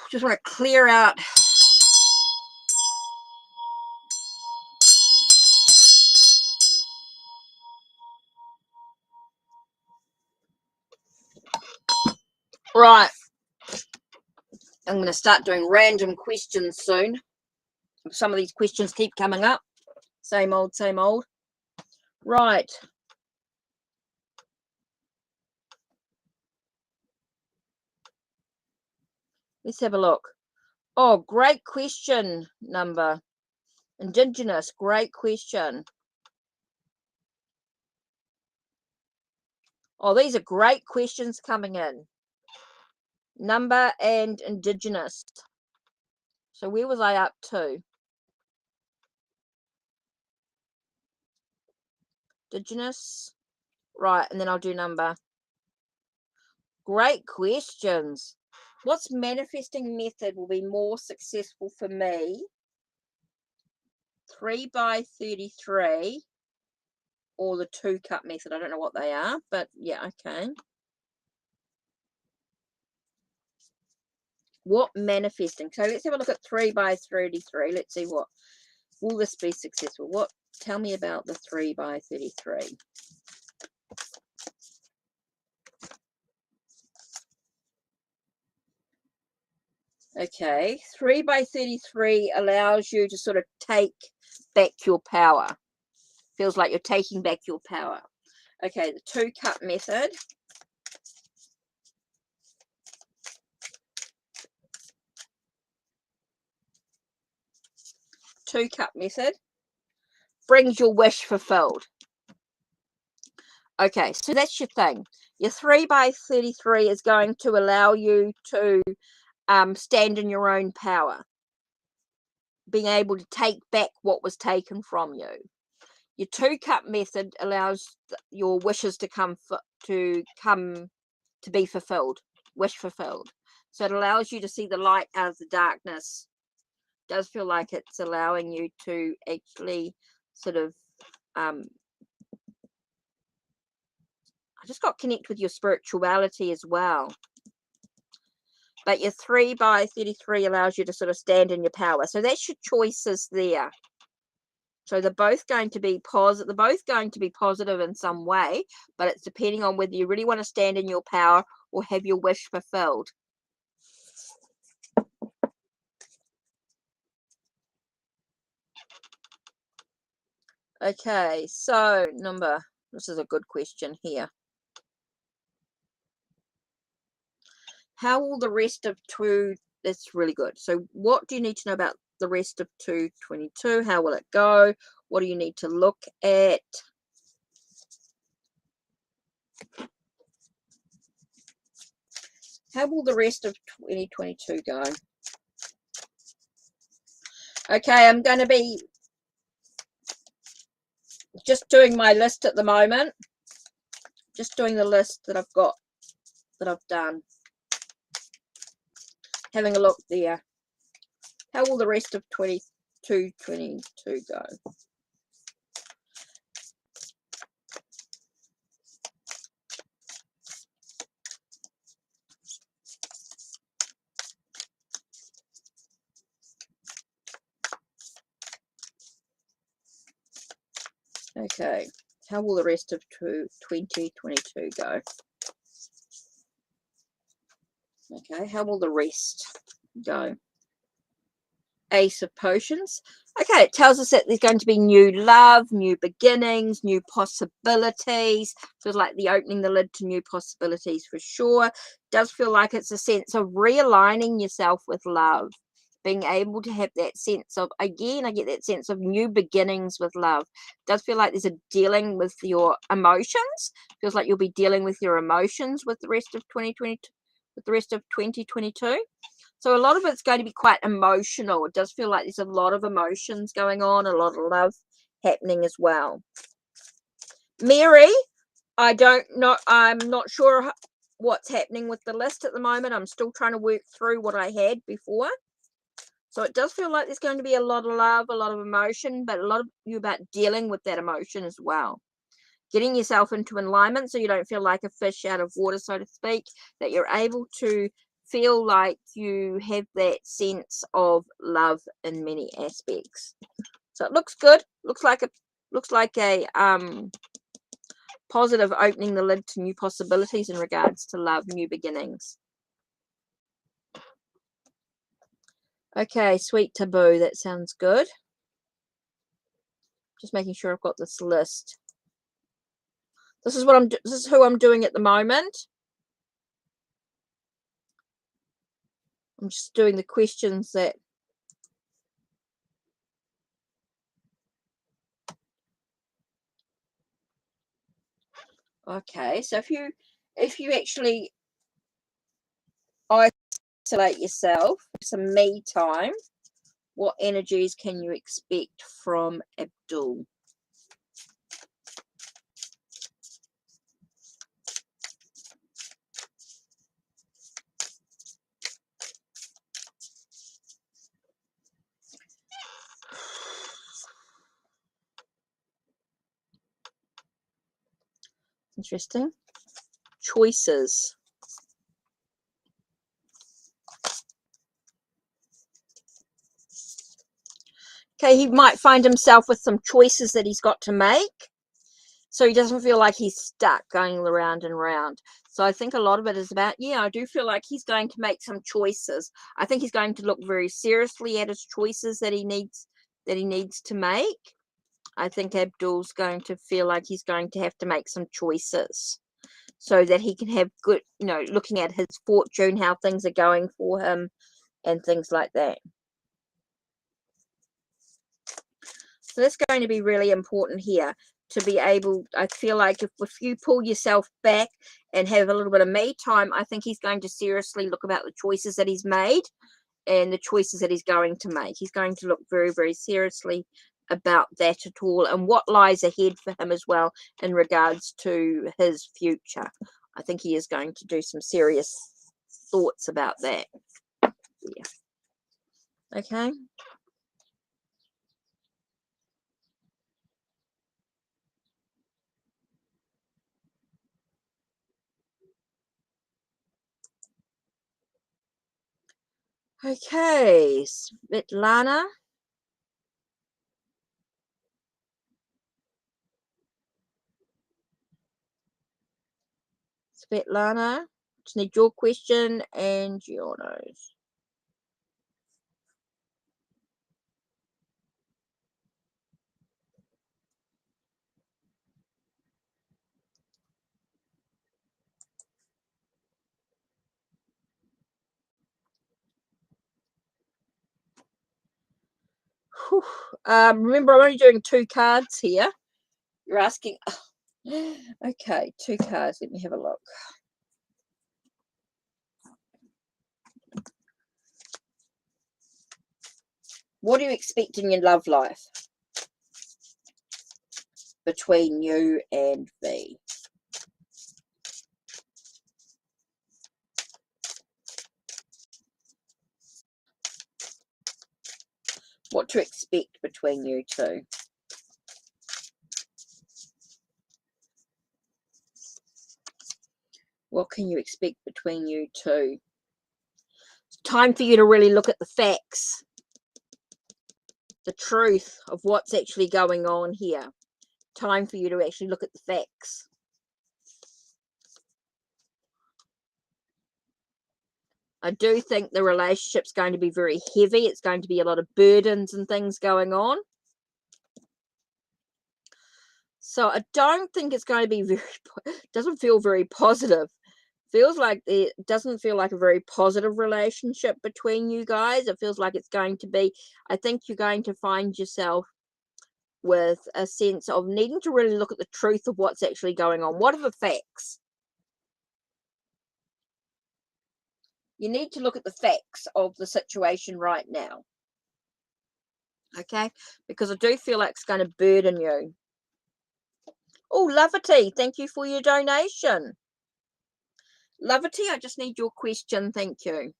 Just want to clear out right. I'm going to start doing random questions soon. Some of these questions keep coming up. Same old, same old. Right. Let's have a look. Oh, great question, number. Indigenous, great question. Oh, these are great questions coming in. Number and Indigenous. So where was I up to? Indigenous. Right, and then I'll do number. Great questions. What's manifesting method will be more successful for me? 3 by 33 or the 2-cup method. I don't know what they are, but yeah, okay. What manifesting? So let's have a look at 3 by 33. Let's see what will this be successful. What? Tell me about the 3 by 33. Okay, 3 by 33 allows you to sort of take back your power. Feels like you're taking back your power. Okay, the 2-cup method. Two-cup method brings your wish fulfilled. Okay, so that's your thing. Your 3 by 33 is going to allow you to stand in your own power, being able to take back what was taken from you. Your 2-cup method allows your wishes to be fulfilled, wish fulfilled. So it allows you to see the light out of the darkness. It does feel like it's allowing you to actually sort of I just got connect with your spirituality as well. But your 3 by 33 allows you to sort of stand in your power. So that's your choices there. So they're both going to be positive. They're both going to be positive in some way, but it's depending on whether you really want to stand in your power or have your wish fulfilled. Okay, so this is a good question here. How will the rest of that's really good. So what do you need to know about the rest of 222? How will it go? What do you need to look at? How will the rest of 2022 go? Okay, I'm going to be just doing my list at the moment. Just doing the list that I've got, that I've done. Having a look there. How will the rest of 2022 go? Okay, how will the rest of 2022 go? Okay, how will the rest go? Ace of Potions. Okay, it tells us that there's going to be new love, new beginnings, new possibilities. Feels like opening the lid to new possibilities for sure. Does feel like it's a sense of realigning yourself with love. Being able to have that sense of, again, I get that sense of new beginnings with love. Does feel like there's a dealing with your emotions. Feels like you'll be dealing with your emotions with the rest of 2022, with the rest of 2022. So a lot of it's going to be quite emotional. It does feel like there's a lot of emotions going on, a lot of love happening as well. Mary, I don't know. I'm not sure what's happening with the list at the moment. I'm still trying to work through what I had before. So it does feel like there's going to be a lot of love, a lot of emotion, but a lot of you about dealing with that emotion as well. Getting yourself into alignment so you don't feel like a fish out of water, so to speak, that you're able to feel like you have that sense of love in many aspects. So it looks good. Looks like a positive opening the lid to new possibilities in regards to love, new beginnings. Okay, sweet taboo. That sounds good. Just making sure I've got this list. This is who I'm doing at the moment. I'm just doing the questions that okay, so if you actually isolate yourself, some me time, what energies can you expect from Abdul? Interesting. Choices. Okay, he might find himself with some choices that he's got to make, so he doesn't feel like he's stuck going around and around. So I think a lot of it is about, yeah, I do feel like he's going to make some choices. I think he's going to look very seriously at his choices that he needs to make. I think Abdul's going to feel like he's going to have to make some choices so that he can have good, looking at his fortune, how things are going for him, and things like that. So that's going to be really important here, to be able, I feel like if you pull yourself back and have a little bit of me time, I think he's going to seriously look about the choices that he's made and the choices that he's going to make. He's going to look very, very seriously about that at all, and what lies ahead for him as well in regards to his future. I think he is going to do some serious thoughts about that. Yeah. Okay. Okay, Svetlana. Svetlana, just need your question and Giorno's. Remember, I'm only doing 2 cards here. You're asking. Okay, 2 cards. Let me have a look. What do you expect in your love life between you and V? What to expect between you two? What can you expect between you two? It's time for you to really look at the facts, the truth of what's actually going on here. Time for you to actually look at the facts. I do think the relationship's going to be very heavy. It's going to be a lot of burdens and things going on. So I don't think it's going to be doesn't feel very positive. Feels like it doesn't feel like a very positive relationship between you guys. It feels like it's going to be, I think you're going to find yourself with a sense of needing to really look at the truth of what's actually going on. What are the facts? You need to look at the facts of the situation right now. Okay? Because I do feel like it's going to burden you. Oh, Loverty, thank you for your donation. Loverty, I just need your question. Thank you.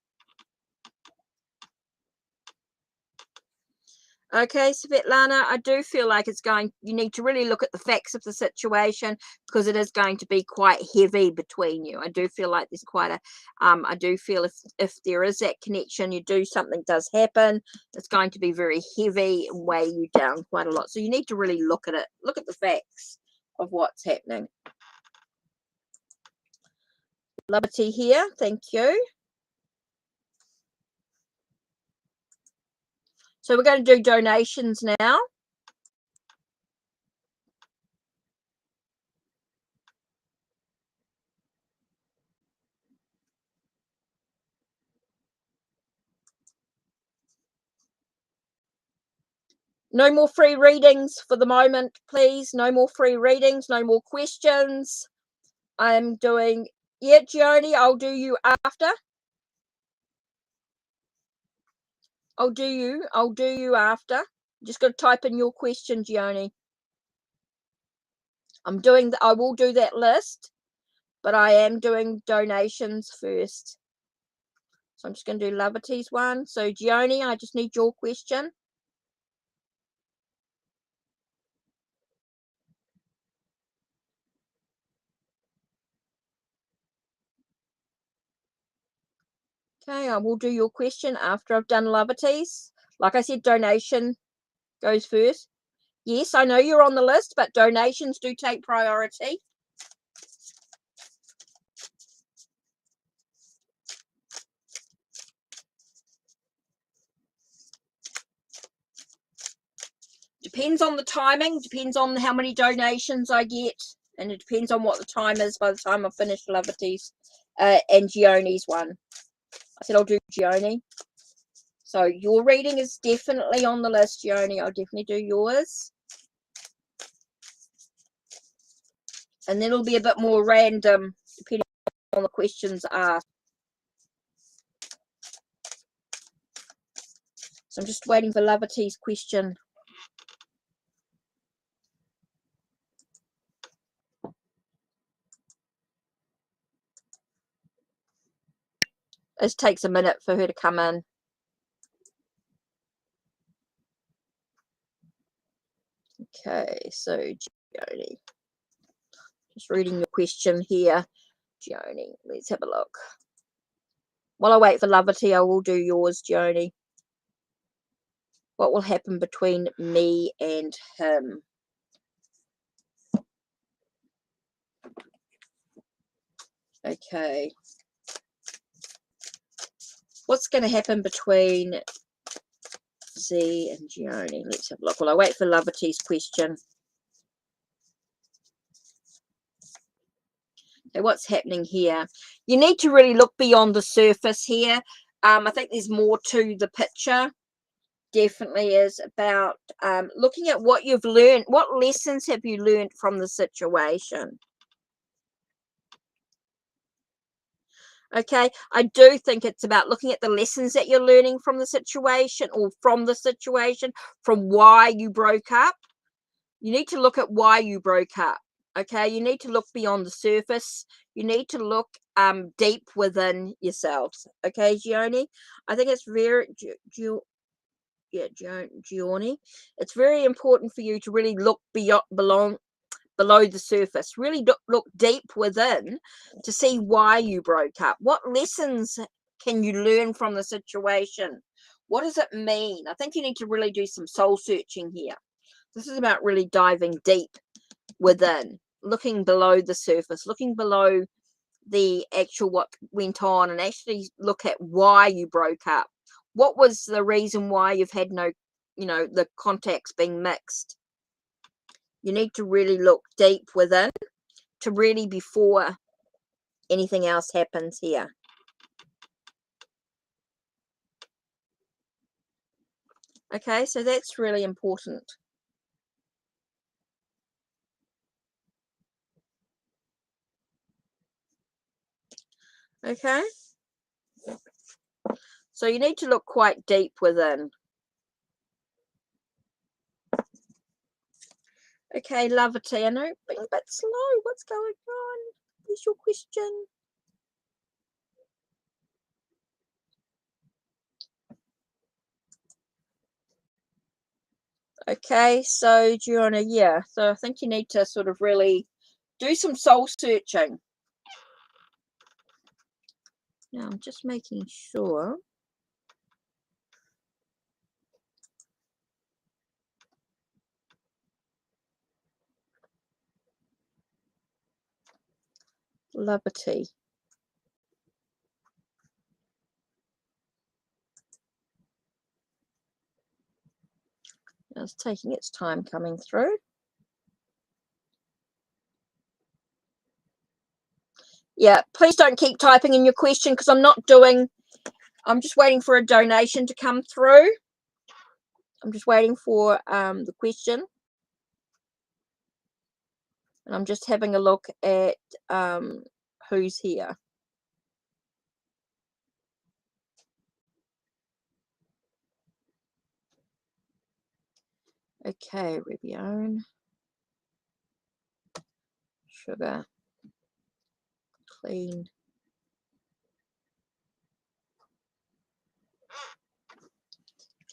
Okay, Svetlana, I do feel like you need to really look at the facts of the situation, because it is going to be quite heavy between you. I do feel like there's quite a, I do feel if there is that connection, something does happen, it's going to be very heavy and weigh you down quite a lot. So you need to really look at it, look at the facts of what's happening. Liberty here, thank you. So we're going to do donations now. No more free readings for the moment, please. No more free readings, no more questions. I'm doing, yeah, Gioni, I'll do you after. I'll do you after. Just got to type in your question, Gioni. I will do that list, but I am doing donations first. So I'm just going to do Loverty's one. So Gioni, I just need your question. Okay, I will do your question after I've done Lovities. Like I said, donation goes first. Yes, I know you're on the list, but donations do take priority. Depends on the timing, depends on how many donations I get, and it depends on what the time is by the time I finish Lovities and Gioni's one. I said I'll do Gioni. So your reading is definitely on the list, Gioni. I'll definitely do yours. And then it'll be a bit more random, depending on the questions asked. So I'm just waiting for Lovity's question. It takes a minute for her to come in. Okay, so Gioni. Just reading your question here. Gioni, let's have a look. While I wait for Lovity, I will do yours, Gioni. What will happen between me and him? Okay. What's going to happen between Z and Gioni? Let's have a look. Well, I wait for Lovity's question. Okay, what's happening here? You need to really look beyond the surface here. I think there's more to the picture. Definitely is about looking at what you've learned. What lessons have you learned from the situation? Okay, I do think it's about looking at the lessons that you're learning from the situation, or from the situation, from why you broke up. You need to look at why you broke up. Okay, you need to look beyond the surface. You need to look deep within yourselves. Okay, Gioni, I think it's very Gioni. It's very important for you to really look below the surface. Really look deep within to see why you broke up. What lessons can you learn from the situation? What does it mean? I think you need to really do some soul searching here. This is about really diving deep within, looking below the surface, looking below the actual what went on, and actually look at why you broke up. What was the reason why you've had no, the contacts being mixed? You need to really look deep within to really before anything else happens here. Okay, so that's really important. Okay, so you need to look quite deep within. Okay, Lovity, I know being a bit slow. What's going on? Where's your question? Okay, so Gianna, yeah. So I think you need to sort of really do some soul searching. Now I'm just making sure. Lovity. It's taking its time coming through. Yeah, please don't keep typing in your question because I'm just waiting for a donation to come through. I'm just waiting for the question. And I'm just having a look at who's here. Okay, Ribione. Sugar. Clean.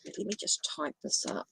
Let me just type this up.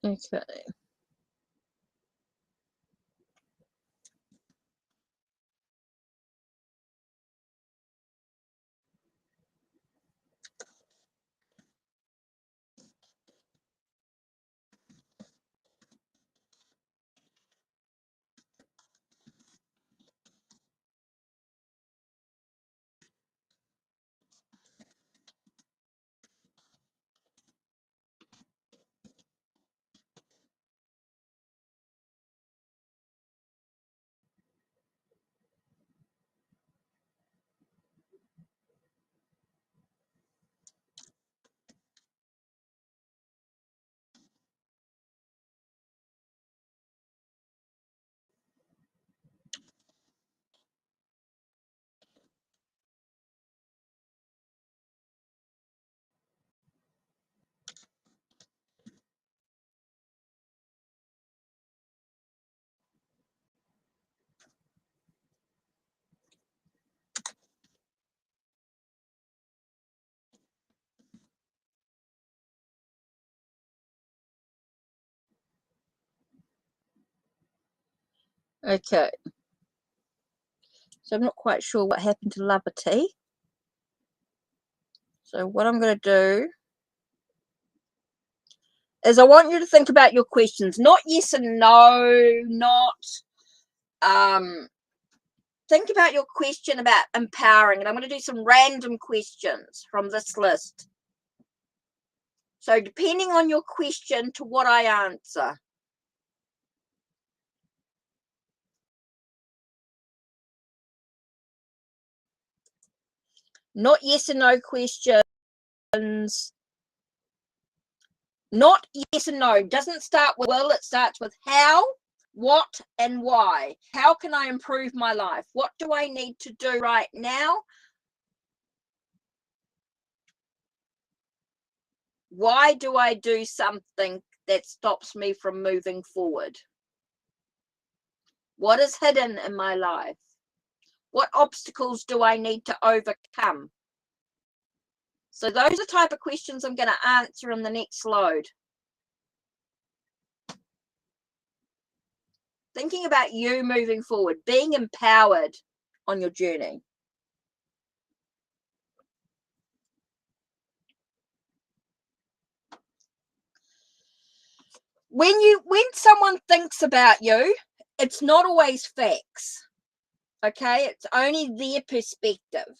Okay. Okay. So I'm not quite sure what happened to Loverty. So what I'm going to do is I want you to think about your questions, not yes and no, not think about your question about empowering, and I'm going to do some random questions from this list. So depending on your question to what I answer. Not yes and no questions. Not yes and no. Doesn't start with will, it starts with how, what, and why. How can I improve my life? What do I need to do right now? Why do I do something that stops me from moving forward? What is hidden in my life? What obstacles do I need to overcome? So those are the type of questions I'm going to answer in the next load. Thinking about you moving forward, being empowered on your journey. When someone thinks about you, it's not always facts. Okay, it's only their perspective.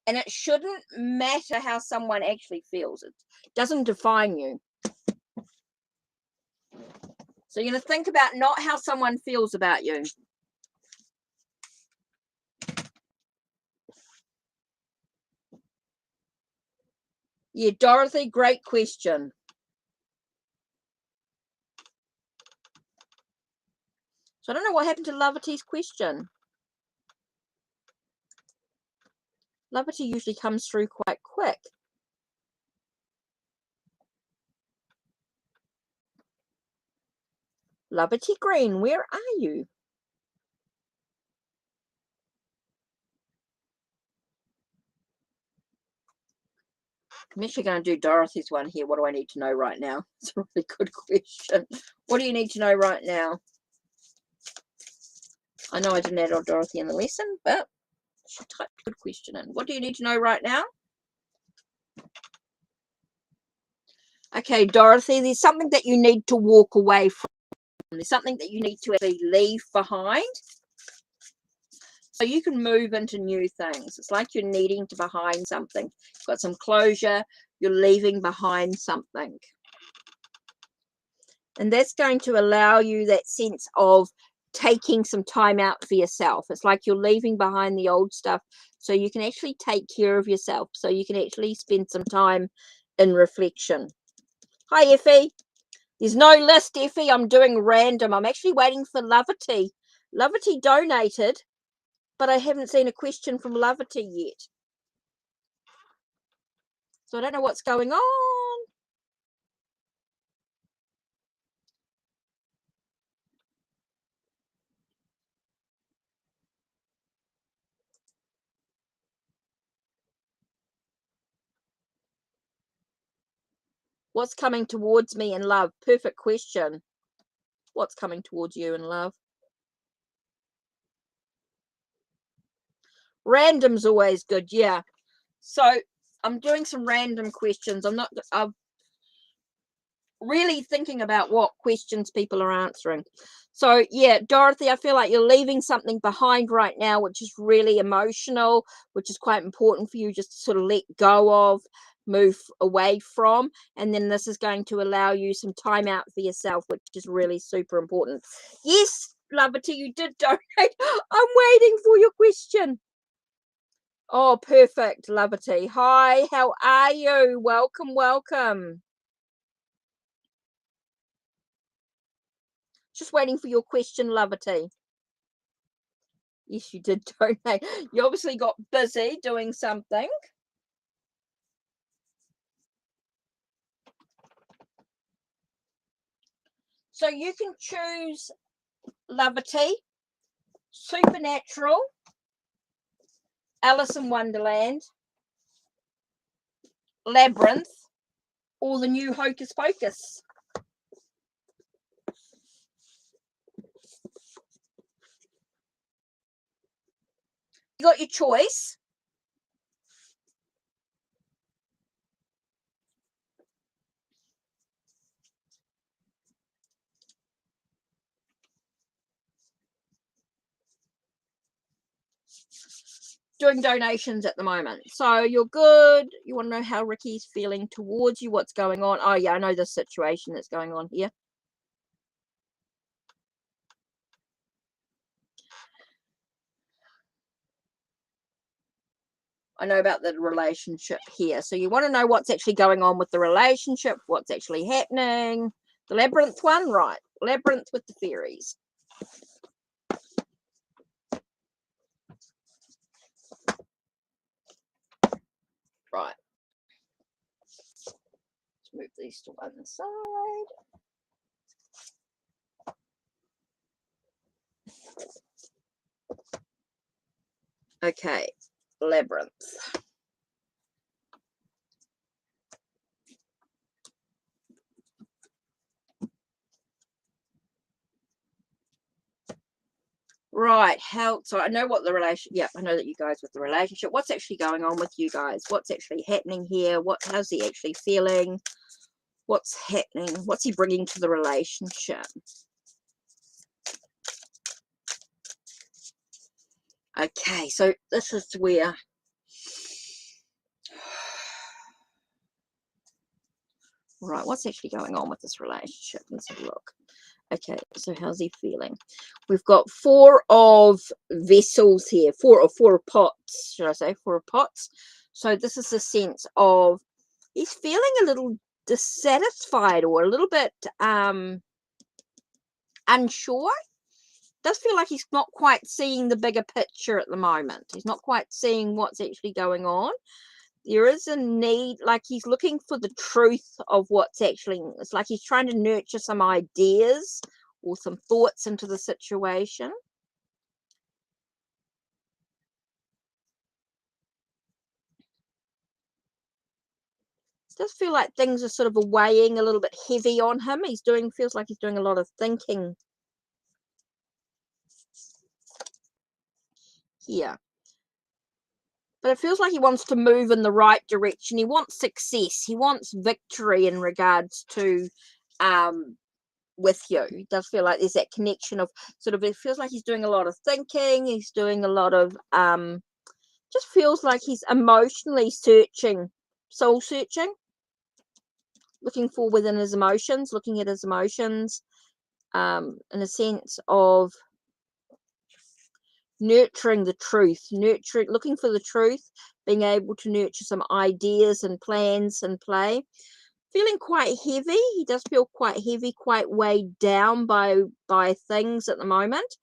And it shouldn't matter how someone actually feels. It doesn't define you. So you're going to think about not how someone feels about you. Yeah, Dorothy, great question. So I don't know what happened to Loverty's question. Loverty usually comes through quite quick. Loverty Green, where are you? I'm actually going to do Dorothy's one here. What do I need to know right now? It's a really good question. What do you need to know right now? I know I didn't add on Dorothy in the lesson, but she typed a good question in. What do you need to know right now? Okay, Dorothy, there's something that you need to walk away from. There's something that you need to actually leave behind. So you can move into new things. It's like you're needing to behind something. You've got some closure. You're leaving behind something. And that's going to allow you that sense of taking some time out for yourself. It's like you're leaving behind the old stuff so you can actually take care of yourself. So you can actually spend some time in reflection. Hi, Effie. There's no list, Effie. I'm doing random. I'm actually waiting for Loverty. Loverty donated, but I haven't seen a question from Loverty yet. So I don't know what's going on. What's coming towards me in love? Perfect question. What's coming towards you in love? Random's always good, yeah. So I'm doing some random questions. I'm really thinking about what questions people are answering. So yeah, Dorothy, I feel like you're leaving something behind right now, which is really emotional, which is quite important for you just to sort of let go of, move away from, and then this is going to allow you some time out for yourself, which is really super important. Yes, Loverty, you did donate. I'm waiting for your question. Oh, perfect, Loverty. Hi, how are you? Welcome, welcome. Just waiting for your question, Loverty. Yes, you did donate. You obviously got busy doing something. So you can choose Loverty, Supernatural, Alice in Wonderland, Labyrinth, or the new Hocus Pocus. You got your choice. Doing donations at the moment. So you're good. You want to know how Ricky's feeling towards you, what's going on. Oh yeah, I know the situation that's going on here. I know about the relationship here. So you want to know what's actually going on with the relationship, what's actually happening. The Labyrinth one, right? Labyrinth with the fairies. Right. Let's move these to one side. Okay, Labyrinth. Right, so I know what the I know that you guys with the relationship. What's actually going on with you guys? What's actually happening here? How's he actually feeling? What's happening? What's he bringing to the relationship? Okay, so this is where right, what's actually going on with this relationship? Let's have a look. Okay, so how's he feeling? We've got 4 of vessels here, 4 of pots, should I say, 4 of pots. So this is a sense of he's feeling a little dissatisfied or a little bit unsure. Does feel like he's not quite seeing the bigger picture at the moment. He's not quite seeing what's actually going on. There is a need, like he's looking for the truth of what's actually, it's like he's trying to nurture some ideas or some thoughts into the situation. It does feel like things are sort of weighing a little bit heavy on him. Feels like he's doing a lot of thinking here. But it feels like he wants to move in the right direction. He wants success. He wants victory in regards to with you. It does feel like there's that connection of sort of, it feels like he's doing a lot of thinking. He's doing a lot of just feels like he's emotionally searching, soul searching, looking for within his emotions, looking at his emotions, in a sense of nurturing the truth, looking for the truth, being able to nurture some ideas and plans and play. Feeling quite heavy. He does feel quite heavy, quite weighed down by things at the moment.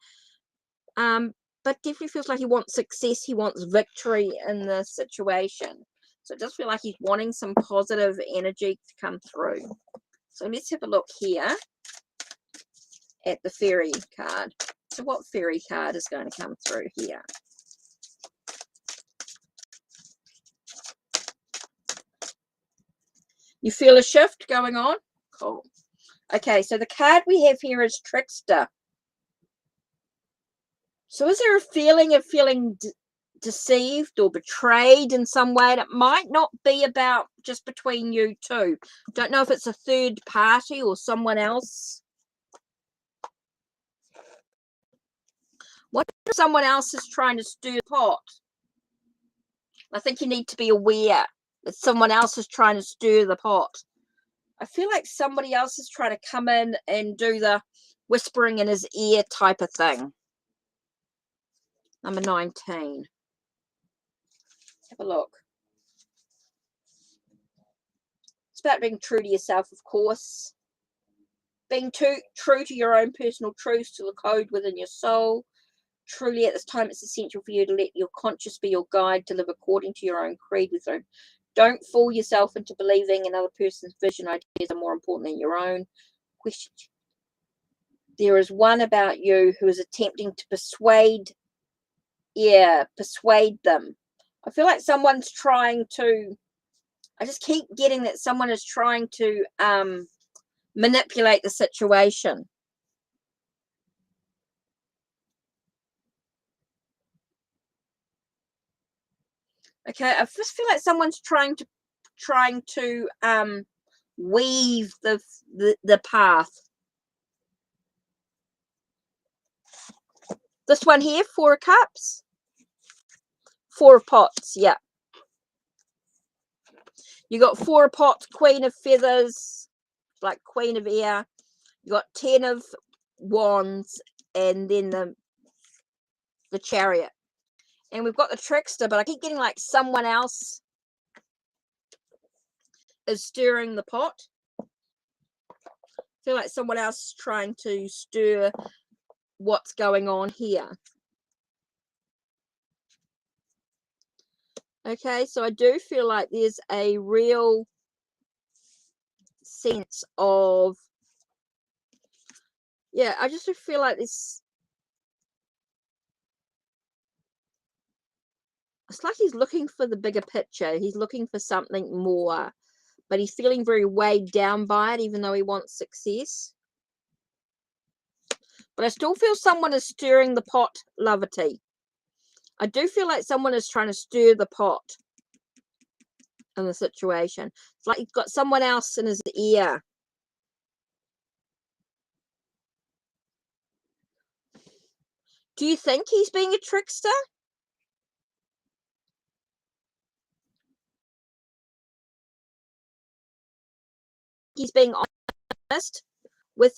But definitely feels like he wants success. He wants victory in the situation. So it does feel like he's wanting some positive energy to come through. So let's have a look here at the fairy card. So what fairy card is going to come through here? You feel a shift going on? Cool. Okay, so the card we have here is Trickster. So is there a feeling of feeling deceived or betrayed in some way? And it might not be about just between you two. Don't know if it's a third party or someone else. What if someone else is trying to stir the pot? I think you need to be aware that someone else is trying to stir the pot. I feel like somebody else is trying to come in and do the whispering in his ear type of thing. Number 19. Have a look. It's about being true to yourself, of course. Being true to your own personal truths, to the code within your soul. Truly, at this time, it's essential for you to let your conscious be your guide, to live according to your own creed with them. Don't fool yourself into believing another person's vision ideas are more important than your own. There is one about you who is attempting to persuade them. I feel like someone's trying to, I just keep getting that someone is trying to manipulate the situation. Okay, I just feel like someone's trying to weave the path. This one here, 4 of Cups, 4 of Pots, yeah. You got 4 of Pots, Queen of Feathers, like Queen of Air. You got 10 of Wands, and then the Chariot. And we've got the Trickster, but I keep getting like someone else is stirring the pot. I feel like someone else is trying to stir what's going on here. Okay, so I do feel like there's a real sense of, yeah, I just feel like this, it's like he's looking for the bigger picture. He's looking for something more, but he's feeling very weighed down by it, even though he wants success. But I still feel someone is stirring the pot, Loverty. I do feel like someone is trying to stir the pot in the situation. It's like he's got someone else in his ear. Do you think he's being a trickster? He's being honest with,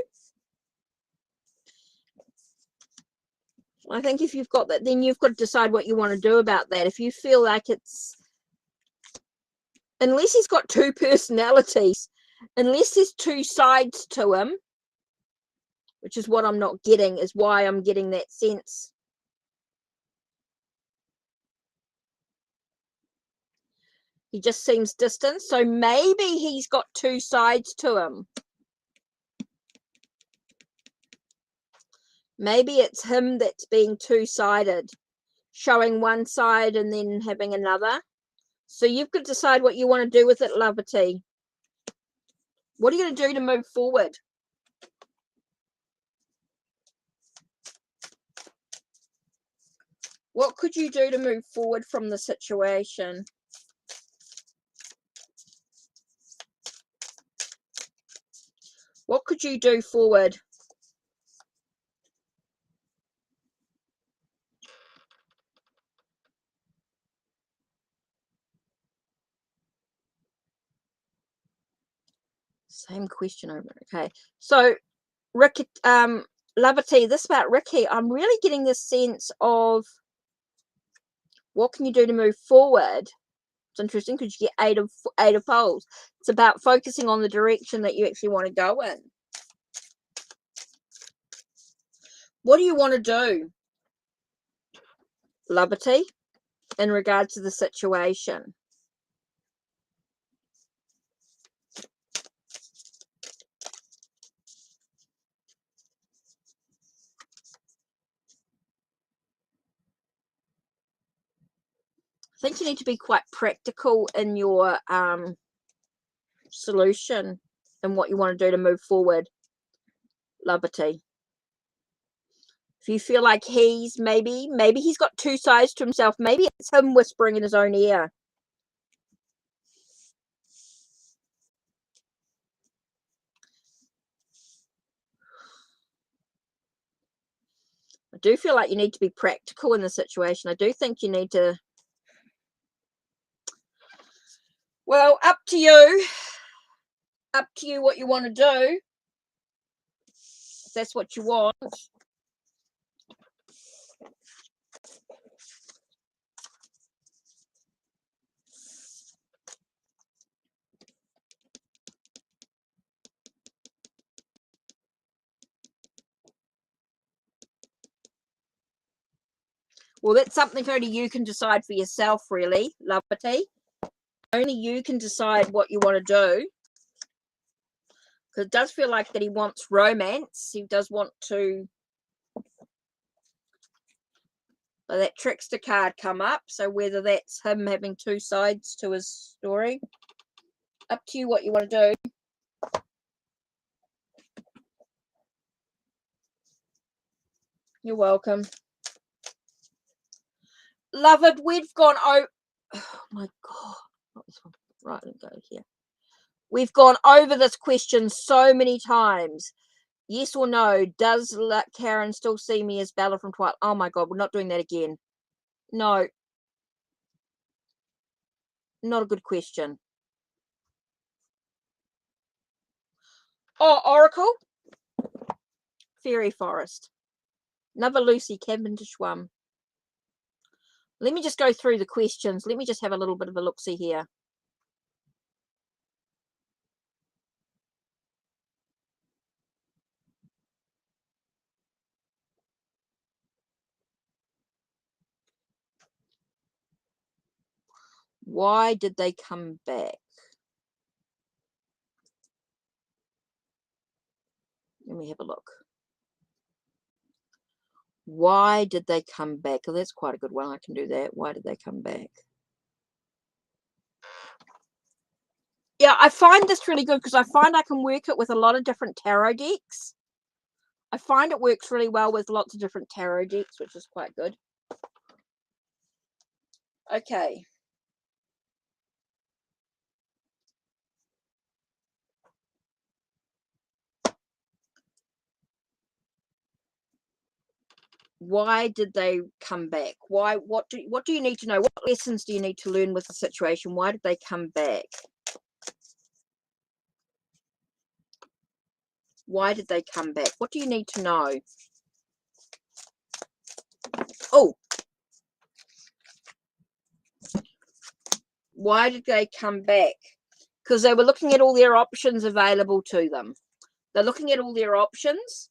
I think if you've got that, then you've got to decide what you want to do about that. If you feel like it's, unless he's got 2 personalities, unless there's 2 sides to him, which is what I'm not getting, is why I'm getting that sense. He just seems distant. So maybe he's got 2 sides to him. Maybe it's him that's being 2-sided, showing one side and then having another. So you've got to decide what you want to do with it, Loverty. What are you going to do to move forward? What could you do to move forward from the situation? What could you do forward? Same question over. Okay. So Ricky, Loverty, this about Ricky, I'm really getting this sense of what can you do to move forward? It's interesting because you get eight of poles. It's about focusing on the direction that you actually want to go in. What do you want to do, Loverty, in regards to the situation? I think you need to be quite practical in your solution and what you want to do to move forward, Lovity. If you feel like he's maybe he's got two sides to himself. Maybe it's him whispering in his own ear. I do feel like you need to be practical in the situation. I do think you need to, well, up to you what you want to do, if that's what you want. Well, that's something only you can decide for yourself, really, Lovity. Only you can decide what you want to do. Because it does feel like that he wants romance. He does want to. So that trickster card come up. So whether that's him having two sides to his story, up to you what you want to do. You're welcome. Loved, we've gone oh my god. Not this one. Right, let me go here. We've gone over this question so many times. Yes or no? Does Karen still see me as Bella from Twilight? Oh my god, we're not doing that again. No. Not a good question. Oh, Oracle. Fairy Forest. Another Lucy Cavendish one. Let me just go through the questions. Let me just have a little bit of a look-see here. Why did they come back? Let me have a look. Why did they come back? Oh, that's quite a good one. I can do that. Why did they come back? Yeah, I find this really good because I find I can work it with a lot of different tarot decks. I find it works really well with lots of different tarot decks, which is quite good. Okay. Why did they come back? Why? What do you need to know? What lessons do you need to learn with the situation? Why did they come back? Why did they come back? What do you need to know? Oh, why did they come back? Because they were looking at all their options available to them. They're looking at all their options.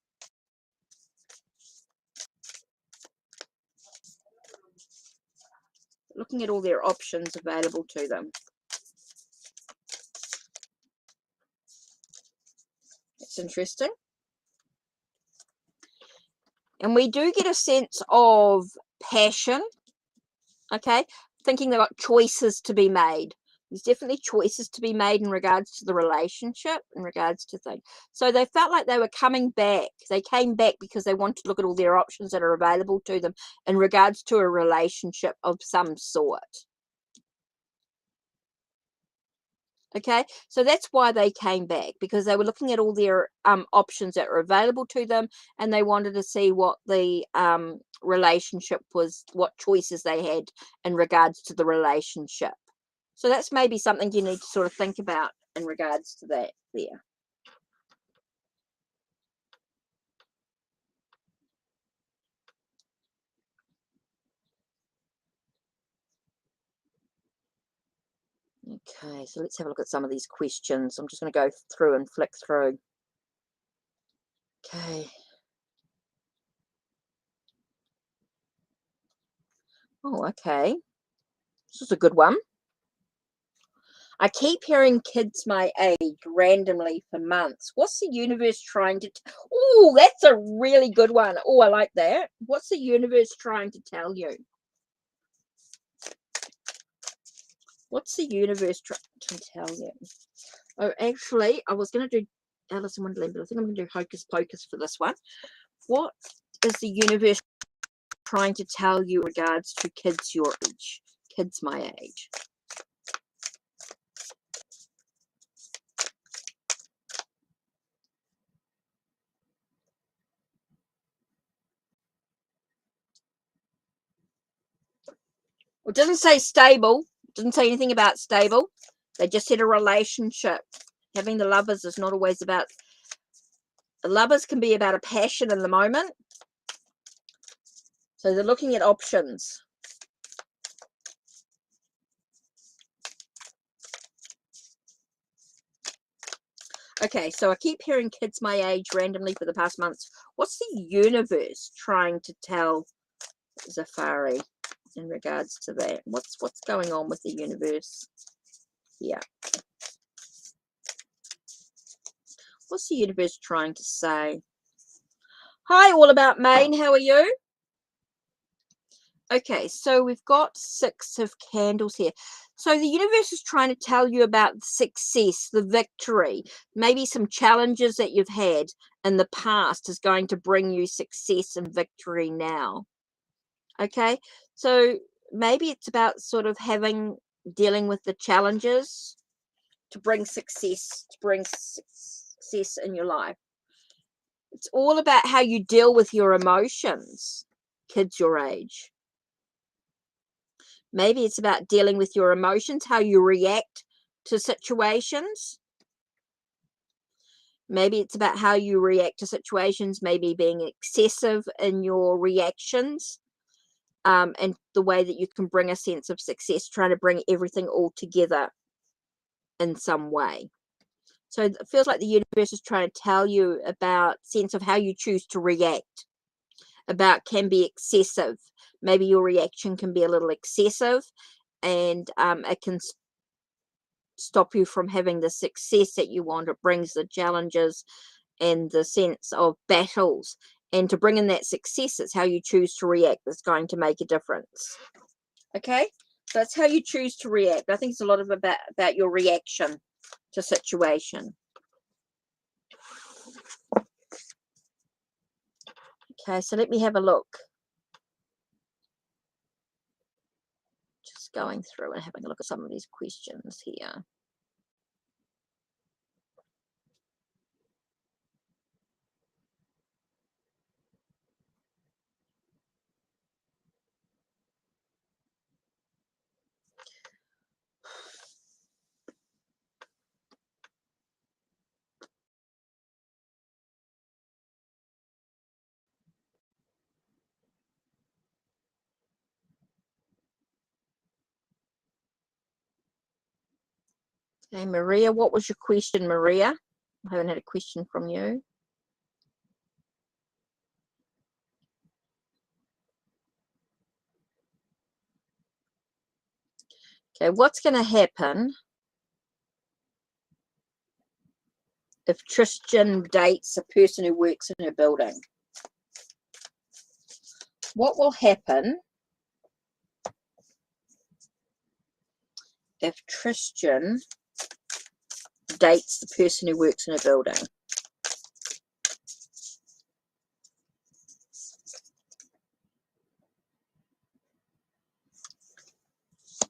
Looking at all their options available to them. That's interesting. And we do get a sense of passion. Okay. Thinking they've got choices to be made. There's definitely choices to be made in regards to the relationship, in regards to things. So they felt like they were coming back. They came back because they wanted to look at all their options that are available to them in regards to a relationship of some sort. Okay, so that's why they came back, because they were looking at all their options that were available to them, and they wanted to see what the relationship was, what choices they had in regards to the relationship. So that's maybe something you need to sort of think about in regards to that there. Okay, so let's have a look at some of these questions. I'm just going to go through and flick through. Okay. Oh, okay. This is a good one. I keep hearing kids my age randomly for months. What's the universe trying to... Oh, that's a really good one. Oh, I like that. What's the universe trying to tell you? What's the universe trying to tell you? Oh, actually, I was going to do Alice in Wonderland, but I think I'm going to do Hocus Pocus for this one. What is the universe trying to tell you in regards to kids your age? Kids my age. It doesn't say stable. It doesn't say anything about stable. They just said a relationship. Having the lovers is not always about... The lovers can be about a passion in the moment. So they're looking at options. Okay, so I keep hearing kids my age randomly for the past months. What's the universe trying to tell Zafari in regards to that? What's going on with the universe? Yeah. What's the universe trying to say? Hi, All About Maine. How are you? Okay, so we've got 6 of candles here. So the universe is trying to tell you about success, the victory, maybe some challenges that you've had in the past is going to bring you success and victory now. Okay, so maybe it's about sort of dealing with the challenges to bring success in your life. It's all about how you deal with your emotions, kids your age. Maybe it's about dealing with your emotions, how you react to situations. Maybe it's about how you react to situations, maybe being excessive in your reactions, and the way that you can bring a sense of success, trying to bring everything all together in some way. So it feels like the universe is trying to tell you about sense of how you choose to react, about can be excessive. Maybe your reaction can be a little excessive, and it can stop you from having the success that you want. It brings the challenges and the sense of battles, and to bring in that success, it's how you choose to react that's going to make a difference. Okay, so that's how you choose to react. I think it's a lot of about your reaction to situation. Okay, so let me have a look. Just going through and having a look at some of these questions here. Okay, Maria, what was your question, Maria? I haven't had a question from you. Okay, what's going to happen if Tristan dates a person who works in her building? What will happen if Tristan dates the person who works in a building?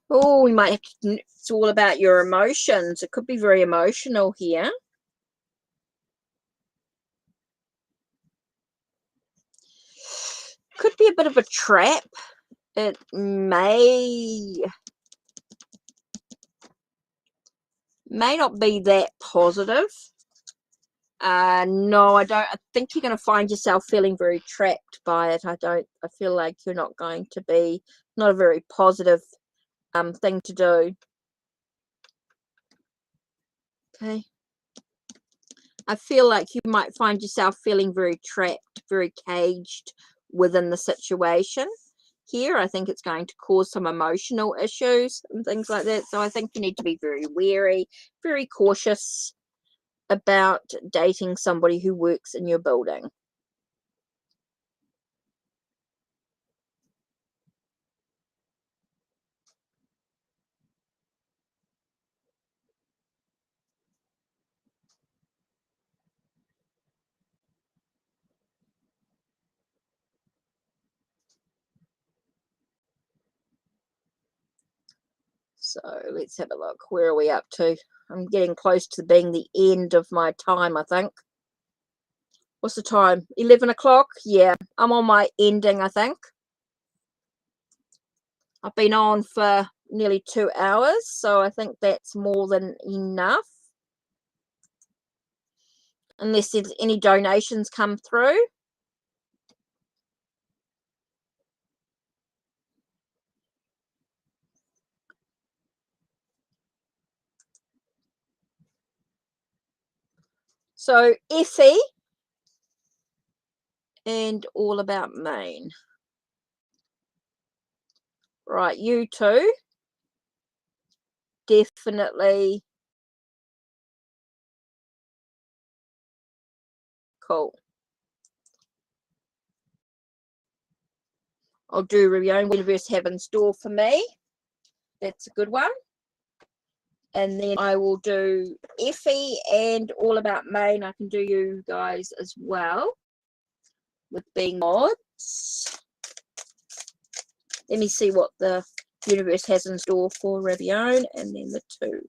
Oh, we might have to, it's all about your emotions. It could be very emotional here. Could be a bit of a trap. It may not be that positive. No, I don't. I think you're going to find yourself feeling very trapped by it. I feel like you're not going to be, not a very positive thing to do. Okay. I feel like you might find yourself feeling very trapped, very caged within the situation. Here, I think it's going to cause some emotional issues and things like that. So I think you need to be very wary, very cautious about dating somebody who works in your building. So let's have a look. Where are we up to? I'm getting close to being the end of my time, I think. What's the time? 11 o'clock? Yeah, I'm on my ending, I think. I've been on for nearly 2 hours, so I think that's more than enough. Unless there's any donations come through. So Effie and All About Maine. Right, you two. Definitely. Cool. I'll do review on Universe have in store for me. That's a good one. And then I will do Effie and All About Maine. I can do you guys as well with being mods. Let me see what the universe has in store for Ravione, and then the two.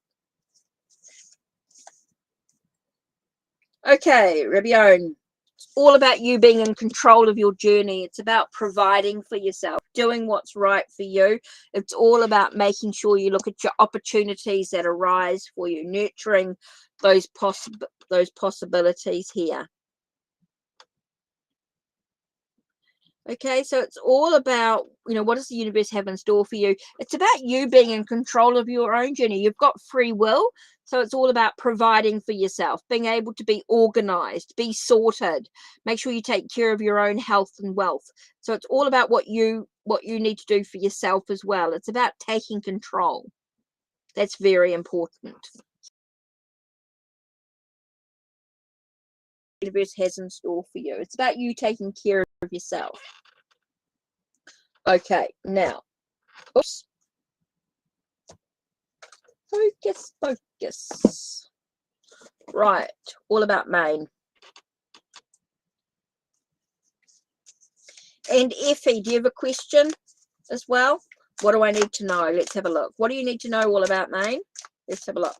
Okay, Ravione. It's all about you being in control of your journey. It's about providing for yourself, doing what's right for you. It's all about making sure you look at your opportunities that arise for you, nurturing those possibilities here. Okay, so it's all about, what does the universe have in store for you? It's about you being in control of your own journey. You've got free will, so it's all about providing for yourself, being able to be organized, be sorted, make sure you take care of your own health and wealth. So it's all about what you need to do for yourself as well. It's about taking control. That's very important. The universe has in store for you. It's about you taking care of yourself. Okay, now, oops. Focus. Right, All About Maine. And Effie, do you have a question as well? What do I need to know? Let's have a look. What do you need to know all about Maine? Let's have a look.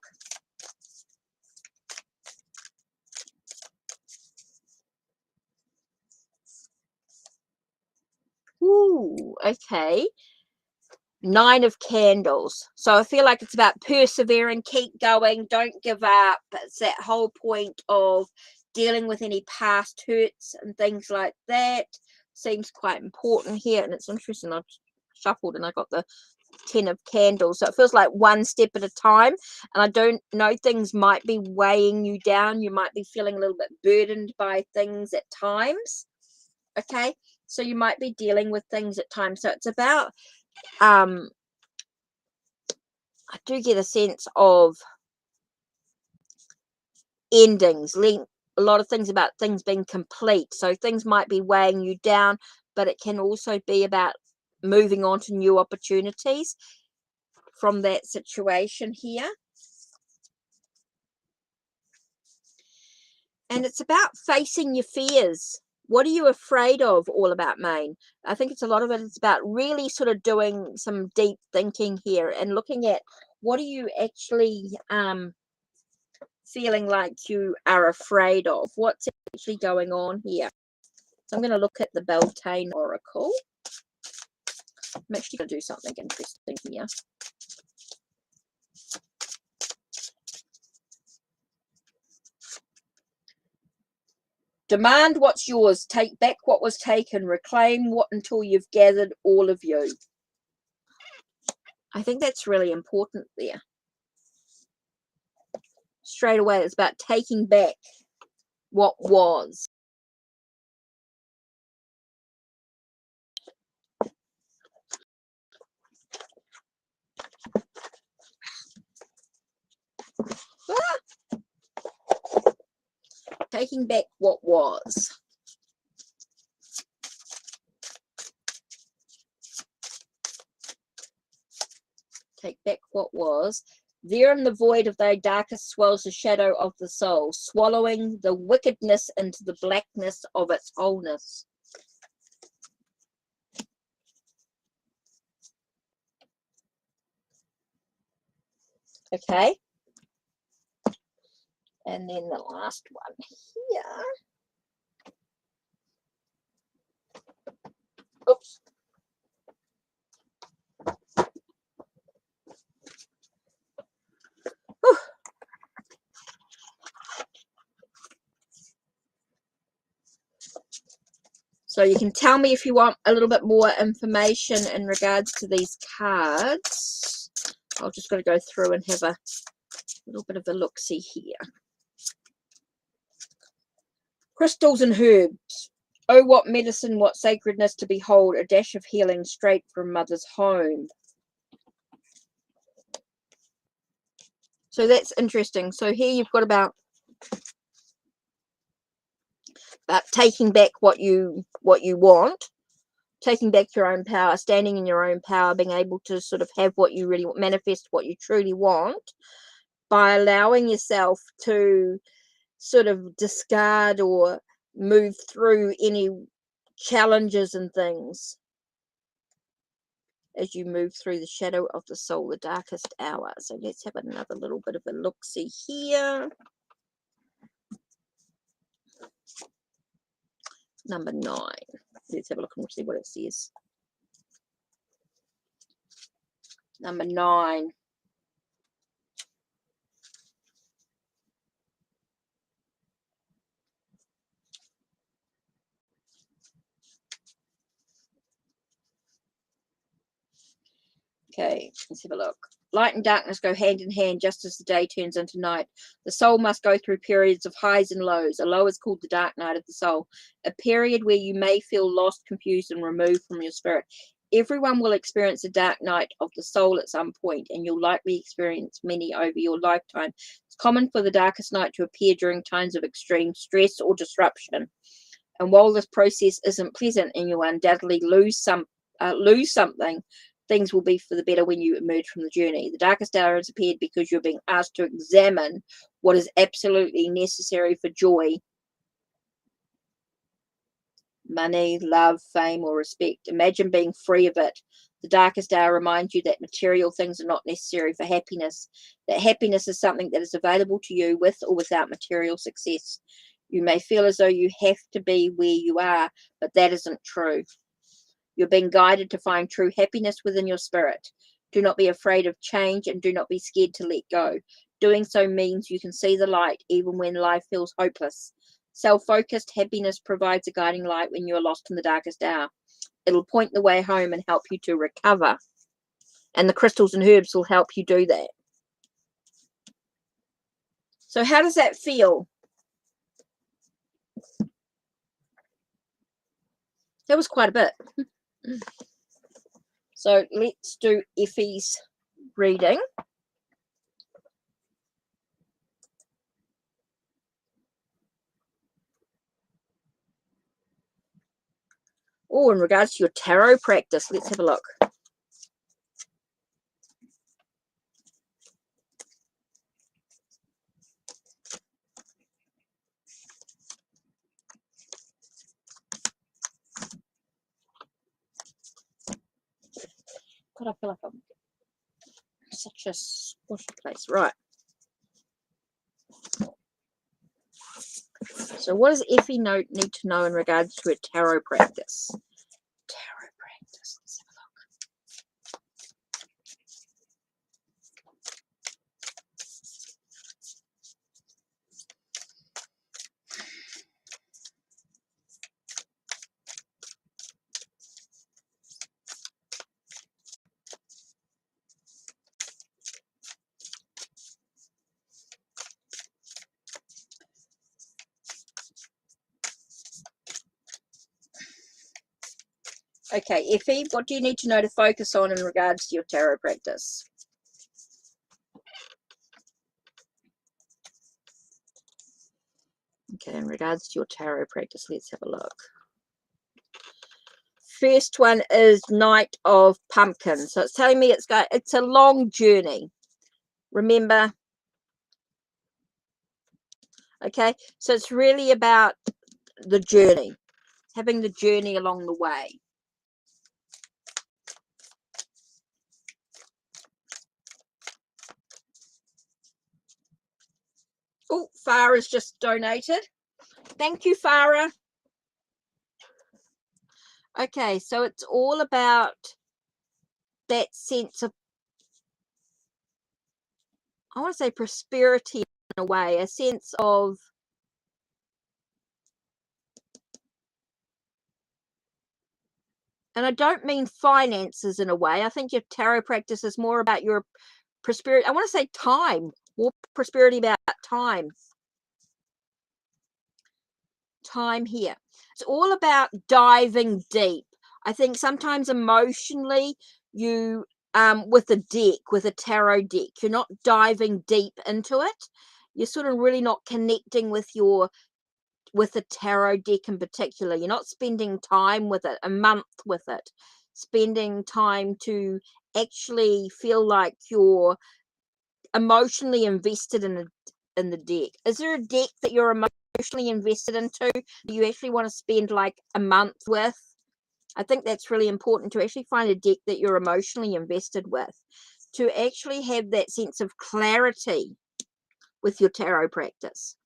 Ooh, okay. 9 of Candles. So I feel like it's about persevering, keep going, don't give up. It's that whole point of dealing with any past hurts and things like that. Seems quite important here. And it's interesting, I've shuffled and I got the 10 of Candles. So it feels like one step at a time. And I don't know, things might be weighing you down. You might be feeling a little bit burdened by things at times. Okay. So you might be dealing with things at times. So it's about I do get a sense of endings, a lot of things about things being complete. So things might be weighing you down, but it can also be about moving on to new opportunities from that situation here. And it's about facing your fears. What are you afraid of all about Maine? I think it's a lot of it. It's about really sort of doing some deep thinking here and looking at what are you actually feeling like you are afraid of? What's actually going on here? So I'm going to look at the Beltane Oracle. I'm actually going to do something interesting here. Demand what's yours. Take back what was taken. Reclaim what until you've gathered all of you. I think that's really important there. Straight away, it's about taking back what was. Taking back what was. Take back what was. There in the void of thy darkest swells the shadow of the soul, swallowing the wickedness into the blackness of its wholeness. Okay. And then the last one here. Oops. Whew. So you can tell me if you want a little bit more information in regards to these cards. I'll just got to go through and have a little bit of a look-see here. Crystals and herbs. Oh, what medicine, what sacredness to behold, a dash of healing straight from mother's home. So that's interesting. So here you've got about taking back what you want, taking back your own power, standing in your own power, being able to sort of have what you really want, manifest what you truly want, by allowing yourself to sort of discard or move through any challenges and things as you move through the shadow of the soul, the darkest hour. So let's have another little bit of a look-see here. Number 9. Let's have a look and see what it says. Number 9. Okay, let's have a look. Light and darkness go hand in hand just as the day turns into night. The soul must go through periods of highs and lows. A low is called the dark night of the soul, a period where you may feel lost, confused, and removed from your spirit. Everyone will experience a dark night of the soul at some point, and you'll likely experience many over your lifetime. It's common for the darkest night to appear during times of extreme stress or disruption. And while this process isn't pleasant and you undoubtedly lose something, things will be for the better when you emerge from the journey. The darkest hour has appeared because you're being asked to examine what is absolutely necessary for joy, money, love, fame, or respect. Imagine being free of it. The darkest hour reminds you that material things are not necessary for happiness, that happiness is something that is available to you with or without material success. You may feel as though you have to be where you are, but that isn't true. You're being guided to find true happiness within your spirit. Do not be afraid of change and do not be scared to let go. Doing so means you can see the light even when life feels hopeless. Self-focused happiness provides a guiding light when you are lost in the darkest hour. It'll point the way home and help you to recover. And the crystals and herbs will help you do that. So how does that feel? That was quite a bit. So let's do Effie's reading. Oh, in regards to your tarot practice, let's have a look. God, I feel like I'm such a squishy place. Right. So what does Effie need to know in regards to a tarot practice? Tarot practice. Let's have a look. Okay, Effie, what do you need to know to focus on in regards to your tarot practice? Okay, in regards to your tarot practice, let's have a look. First one is Knight of Pumpkins. So it's telling me it's a long journey. Remember? Okay, so it's really about the journey, having the journey along the way. Farah's just donated. Thank you, Farah. Okay, so it's all about that sense of, I want to say, prosperity in a way, a sense of and I don't mean finances in a way. I think your tarot practice is more about your prosperity. I want to say time, more prosperity about time. Time here. It's all about diving deep. I think sometimes emotionally you with a deck, with a tarot deck, you're not diving deep into it. You're sort of really not connecting with a tarot deck in particular. You're not spending time with it, a month with it, spending time to actually feel like you're emotionally invested in the deck. Is there a deck that you're emotionally invested into that you actually want to spend like a month with? I think that's really important, to actually find a deck that you're emotionally invested with, to actually have that sense of clarity with your tarot practice.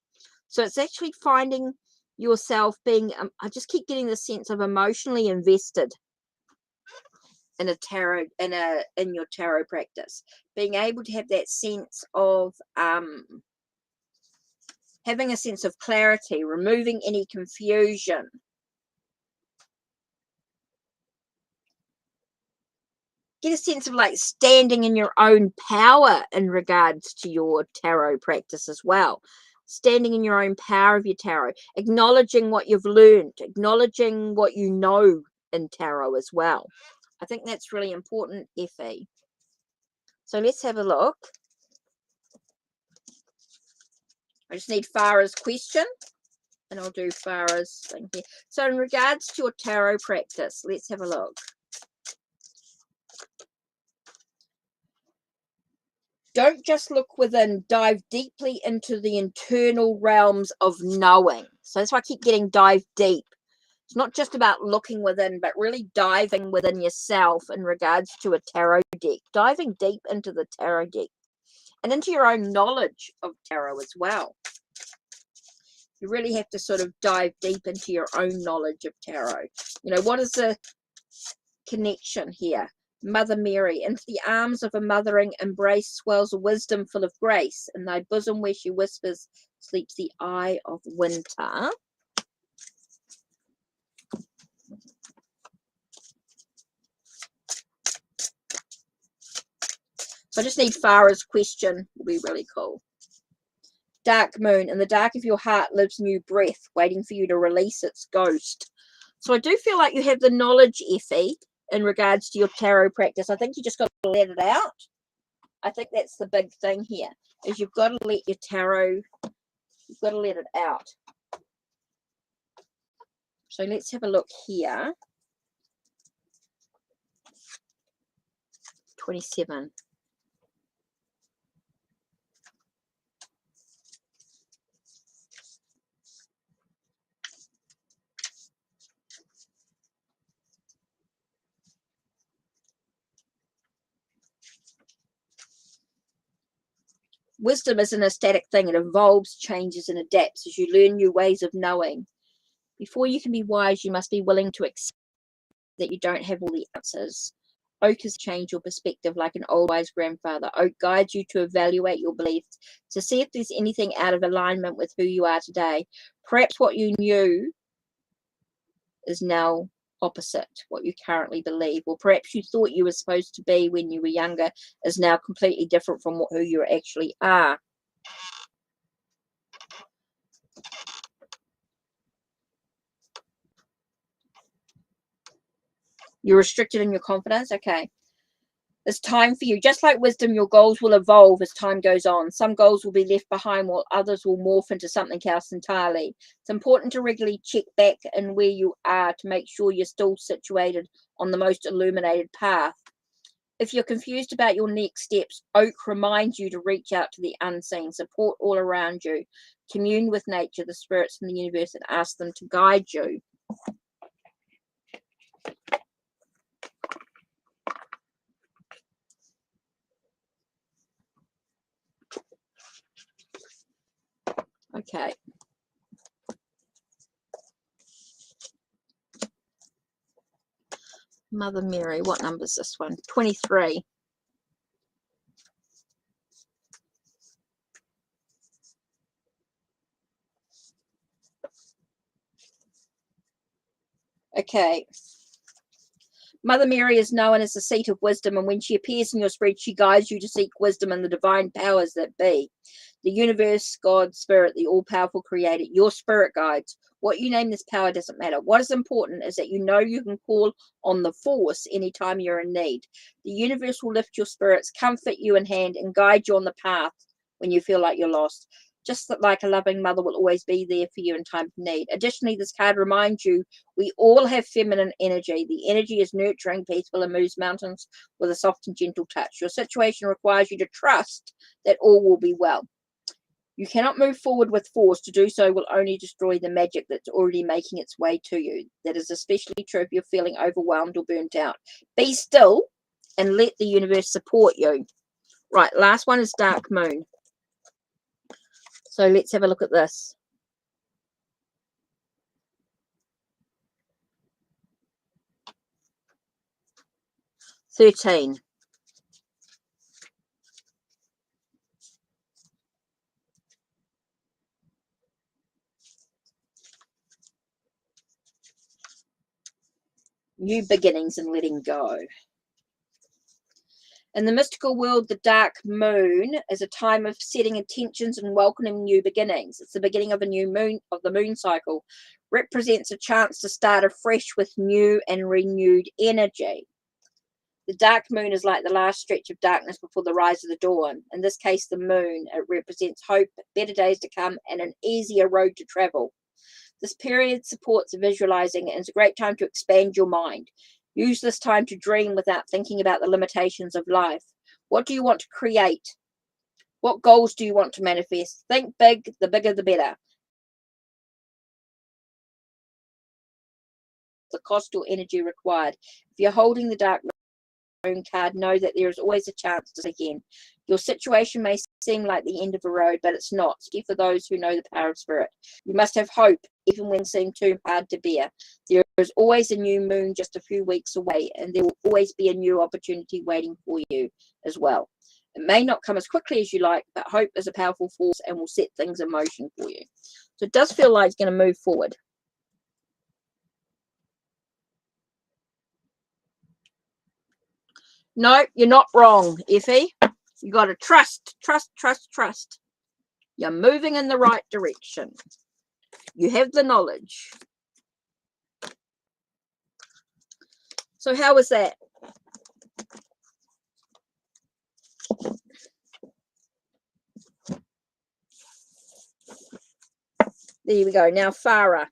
So it's actually finding yourself being, I just keep getting the sense of emotionally invested in a tarot, in your tarot practice, being able to have that sense of having a sense of clarity, removing any confusion. Get a sense of like standing in your own power in regards to your tarot practice as well. Standing in your own power of your tarot, acknowledging what you've learned, acknowledging what you know in tarot as well. I think that's really important, Effie. So let's have a look. I just need Farah's question, and I'll do Farah's thing here. So in regards to your tarot practice, let's have a look. Don't just look within, dive deeply into the internal realms of knowing. So that's why I keep getting dive deep. It's not just about looking within, but really diving within yourself in regards to a tarot deck. Diving deep into the tarot deck and into your own knowledge of tarot as well. You really have to sort of dive deep into your own knowledge of tarot. You know, what is the connection here? Mother Mary, into the arms of a mothering embrace swells a wisdom full of grace. In thy bosom where she whispers sleeps the eye of winter. So I just need Farah's question. Will be really cool. Dark moon, in the dark of your heart lives new breath, waiting for you to release its ghost. So I do feel like you have the knowledge, Effie, in regards to your tarot practice. I think you just got to let it out. I think that's the big thing here, is you've got to let your tarot, you've got to let it out. So let's have a look here. 27. Wisdom isn't a static thing. It evolves, changes, and adapts as you learn new ways of knowing. Before you can be wise, you must be willing to accept that you don't have all the answers. Oak has changed your perspective like an old wise grandfather. Oak guides you to evaluate your beliefs, to see if there's anything out of alignment with who you are today. Perhaps what you knew is now opposite what you currently believe, or perhaps you thought you were supposed to be when you were younger is now completely different from who you actually are. You're restricted in your confidence. Okay. It's time for you. Just like wisdom, your goals will evolve as time goes on. Some goals will be left behind while others will morph into something else entirely. It's important to regularly check back in where you are to make sure you're still situated on the most illuminated path. If you're confused about your next steps, Oak reminds you to reach out to the unseen, support all around you, commune with nature, the spirits in the universe, and ask them to guide you. Okay. Mother Mary, what number is this one? 23. Okay. Mother Mary is known as the seat of wisdom, and when she appears in your spread, she guides you to seek wisdom and the divine powers that be. The universe, God, Spirit, the all-powerful creator, your spirit guides. What you name this power doesn't matter. What is important is that you know you can call on the force anytime you're in need. The universe will lift your spirits, comfort you in hand, and guide you on the path when you feel like you're lost. Just like a loving mother will always be there for you in time of need. Additionally, this card reminds you we all have feminine energy. The energy is nurturing, peaceful, and moves mountains with a soft and gentle touch. Your situation requires you to trust that all will be well. You cannot move forward with force. To do so will only destroy the magic that's already making its way to you. That is especially true if you're feeling overwhelmed or burnt out. Be still and let the universe support you. Right, last one is Dark Moon. So let's have a look at this. 13. New beginnings and letting go. In the mystical world, the dark moon is a time of setting intentions and welcoming new beginnings. It's the beginning of a new moon, of the moon cycle. Represents a chance to start afresh with new and renewed energy. The dark moon is like the last stretch of darkness before the rise of the dawn. In this case, the moon, it represents hope, better days to come, and an easier road to travel. This period supports visualizing and is a great time to expand your mind. Use this time to dream without thinking about the limitations of life. What do you want to create? What goals do you want to manifest? Think big, the bigger the better. The cost or energy required. If you're holding the dark moon card, know that there is always a chance to again. Your situation may seem like the end of a road, but it's not. Especially for those who know the power of spirit. You must have hope, even when it seems too hard to bear. There is always a new moon just a few weeks away, and there will always be a new opportunity waiting for you as well. It may not come as quickly as you like, but hope is a powerful force and will set things in motion for you. So it does feel like it's going to move forward. No, you're not wrong, Effie. You got to trust, trust, trust, trust. You're moving in the right direction. You have the knowledge. So how was that? There we go. Now Farah.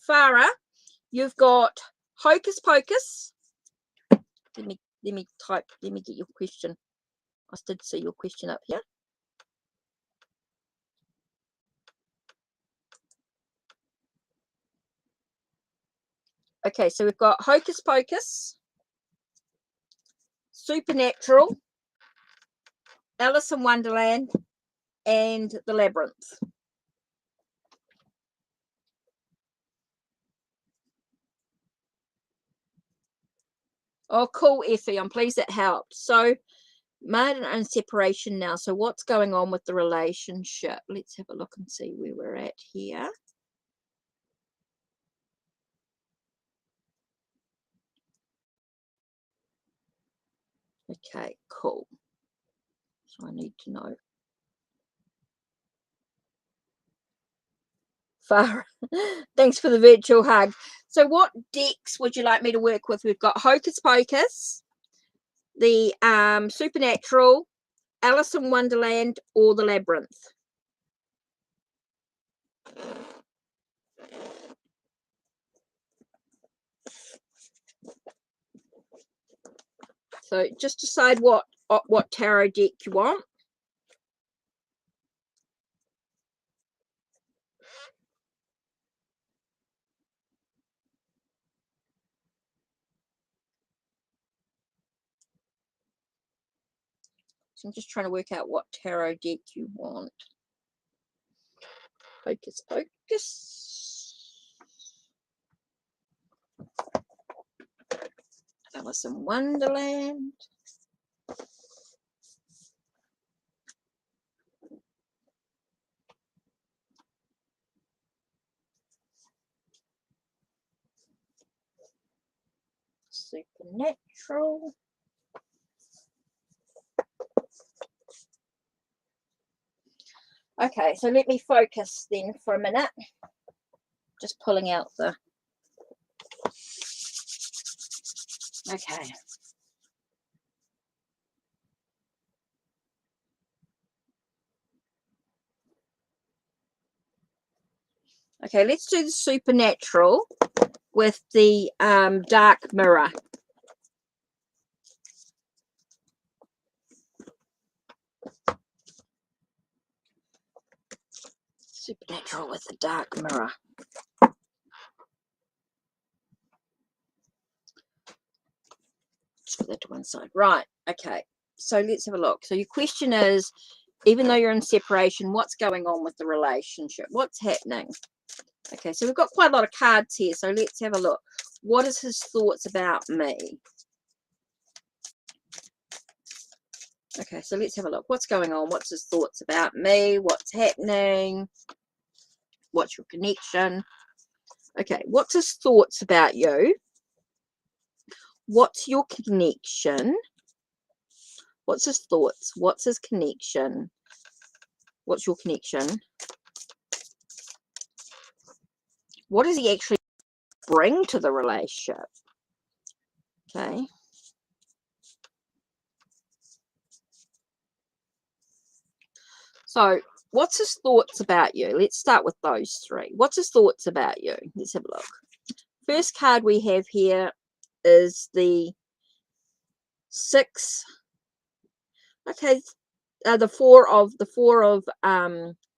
Farah, you've got Hocus Pocus. Let me get your question. I did see your question up here. Okay, so we've got Hocus Pocus, Supernatural, Alice in Wonderland, and The Labyrinth. Oh, cool, Effie. I'm pleased that helped. So, married and separation now. So, what's going on with the relationship? Let's have a look and see where we're at here. Okay, cool. So, I need to know. Farah, thanks for the virtual hug. So, what decks would you like me to work with? We've got Hocus Pocus, the Supernatural, Alice in Wonderland, or The Labyrinth. So just decide what tarot deck you want. So I'm just trying to work out what tarot deck you want. Focus, focus. Alice in Wonderland. Supernatural. Okay, so let me focus then for a minute. Just pulling out the... Okay. Okay, let's do the supernatural with the dark mirror. Supernatural with the dark mirror. Let's put that to one side. Right, okay. So let's have a look. So your question is, even though you're in separation, what's going on with the relationship? What's happening? Okay, so we've got quite a lot of cards here. So let's have a look. What is his thoughts about me? Okay, so let's have a look. What's going on? What's his thoughts about me? What's happening? What's your connection? Okay, what's his thoughts about you? What's your connection? What's his thoughts? What's his connection? What's your connection? What does he actually bring to the relationship? Okay. So, what's his thoughts about you? Let's start with those three. What's his thoughts about you? Let's have a look. First card we have here is the 6. Okay, the four of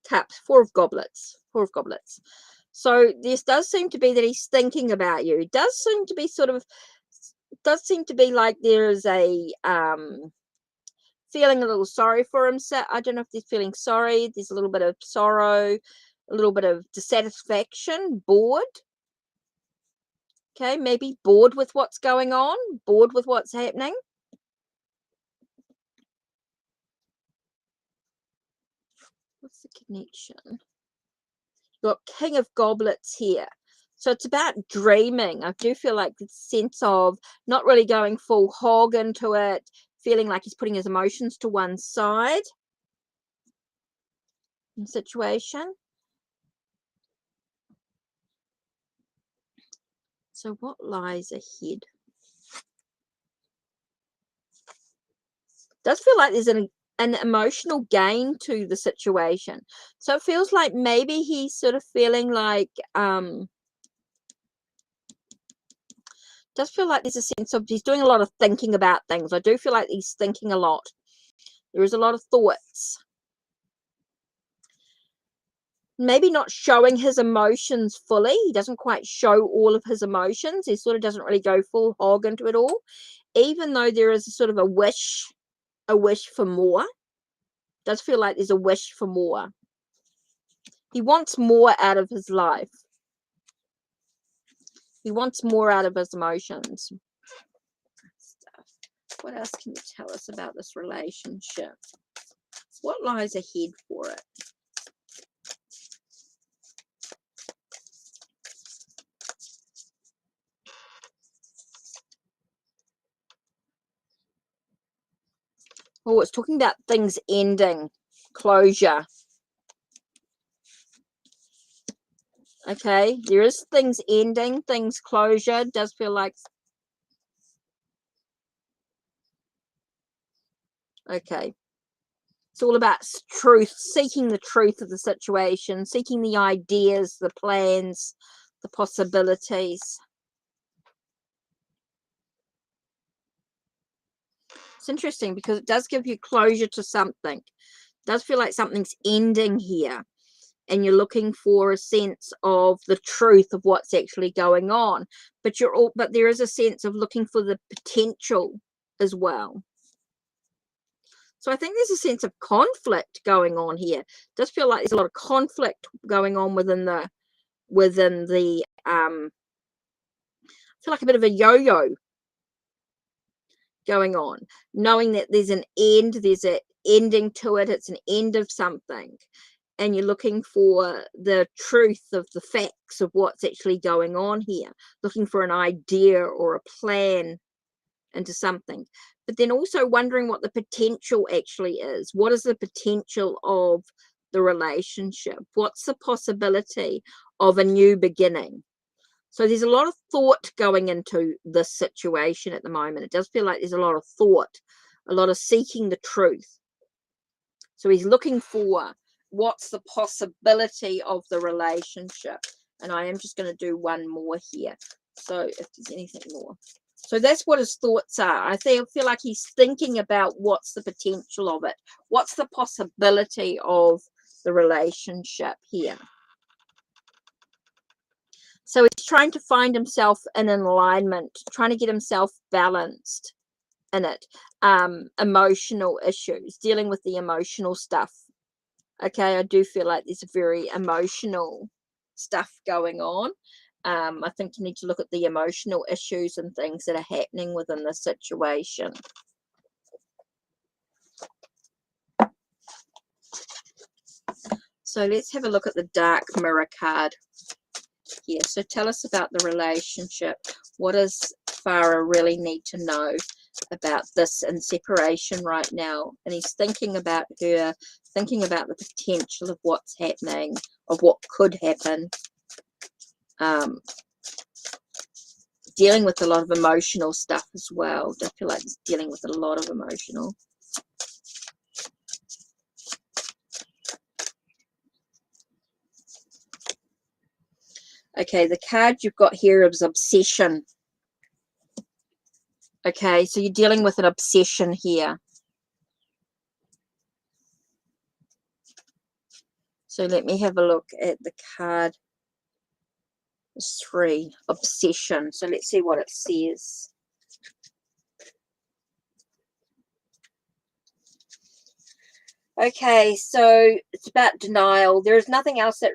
cups, 4 of goblets. So this does seem to be that he's thinking about you. It does seem to be like there's a feeling a little sorry for himself. I don't know if he's feeling sorry. There's a little bit of sorrow, a little bit of dissatisfaction, bored. Okay, maybe bored with what's going on, bored with what's happening. What's the connection? You've got King of Goblets here. So it's about dreaming. I do feel like the sense of not really going full hog into it, feeling like he's putting his emotions to one side in situation. So what lies ahead? Does feel like there's an emotional gain to the situation. So it feels like maybe he's sort of feeling like does feel like there's a sense of he's doing a lot of thinking about things. I do feel like he's thinking a lot. There is a lot of thoughts. Maybe not showing his emotions fully. He doesn't quite show all of his emotions. He sort of doesn't really go full hog into it all. Even though there is a sort of a wish for more. Does feel like there's a wish for more. He wants more out of his life. He wants more out of his emotions. What else can you tell us about this relationship? What lies ahead for it? Oh, it's talking about things ending, closure. Okay, there is things ending, things closure. Does feel like... Okay. It's all about truth, seeking the truth of the situation, seeking the ideas, the plans, the possibilities. It's interesting because it does give you closure to something. It does feel like something's ending here. And you're looking for a sense of the truth of what's actually going on. But there is a sense of looking for the potential as well. So I think there's a sense of conflict going on here. It does feel like there's a lot of conflict going on within the I feel like a bit of a yo-yo going on, knowing that there's an end, there's an ending to it, it's an end of something, and you're looking for the truth of the facts of what's actually going on here, looking for an idea or a plan into something, but then also wondering what the potential actually is. What is the potential of the relationship? What's the possibility of a new beginning? So there's a lot of thought going into this situation at the moment. It does feel like there's a lot of thought, a lot of seeking the truth. So he's looking for what's the possibility of the relationship. And I am just going to do one more here. So if there's anything more. So that's what his thoughts are. I feel like he's thinking about what's the potential of it. What's the possibility of the relationship here? So he's trying to find himself in alignment, trying to get himself balanced in it. Emotional issues, dealing with the emotional stuff. Okay, I do feel like there's very emotional stuff going on. I think you need to look at the emotional issues and things that are happening within the situation. So let's have a look at the Dark Mirror card here. So tell us about the relationship. What does Farah really need to know about this in separation right now? And he's thinking about her, thinking about the potential of what's happening, of what could happen. Dealing with a lot of emotional stuff as well. I feel like he's dealing with a lot of emotional. Okay, the card you've got here is obsession. Okay, so you're dealing with an obsession here. So let me have a look at the card. 3, obsession. So let's see what it says. Okay, so it's about denial. There is nothing else that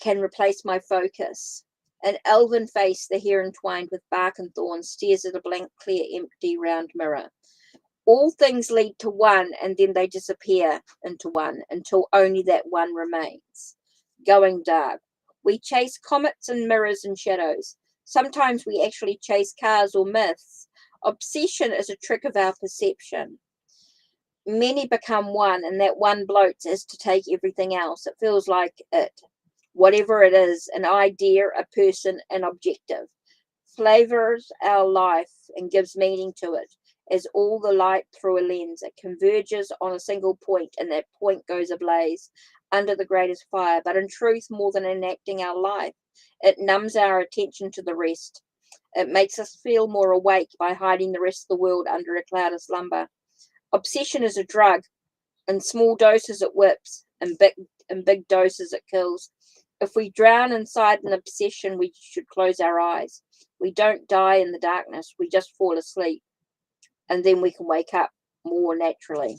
can replace my focus. An elven face, the hair entwined with bark and thorns, stares at a blank, clear, empty, round mirror. All things lead to one, and then they disappear into one, until only that one remains. Going dark. We chase comets and mirrors and shadows. Sometimes we actually chase cars or myths. Obsession is a trick of our perception. Many become one, and that one bloats as to take everything else. It feels like it. Whatever it is, an idea, a person, an objective. Flavors our life and gives meaning to it. As all the light through a lens, it converges on a single point, and that point goes ablaze under the greatest fire. But in truth, more than enacting our life, it numbs our attention to the rest. It makes us feel more awake by hiding the rest of the world under a cloud of slumber. Obsession is a drug. In small doses it whips, in big doses it kills. If we drown inside an obsession, we should close our eyes. We don't die in the darkness, we just fall asleep. And then we can wake up more naturally.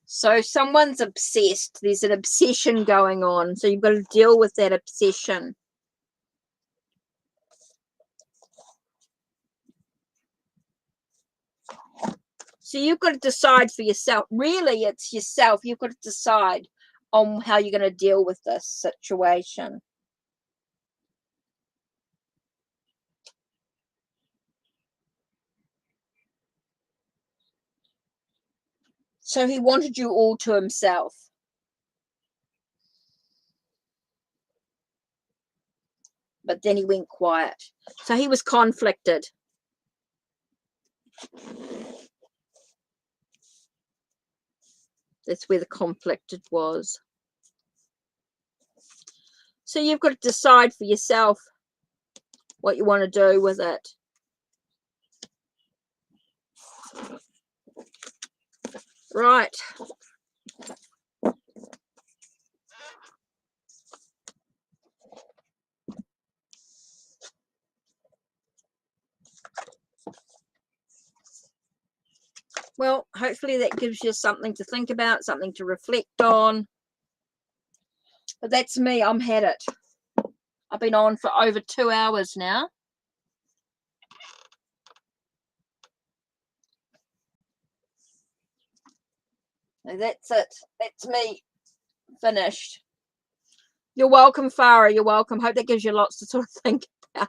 So someone's obsessed. There's an obsession going on. So you've got to deal with that obsession. So you've got to decide for yourself. Really, it's yourself. You've got to decide on how you're going to deal with this situation. So he wanted you all to himself. But then he went quiet. So he was conflicted. That's where the conflicted was. So you've got to decide for yourself what you want to do with it. Right. hopefully that gives you something to think about, something to reflect on. But that's me. I'm had it. I've been on for over 2 hours now. So that's it. That's me finished. You're welcome, Farah. You're welcome. Hope that gives you lots to sort of think about.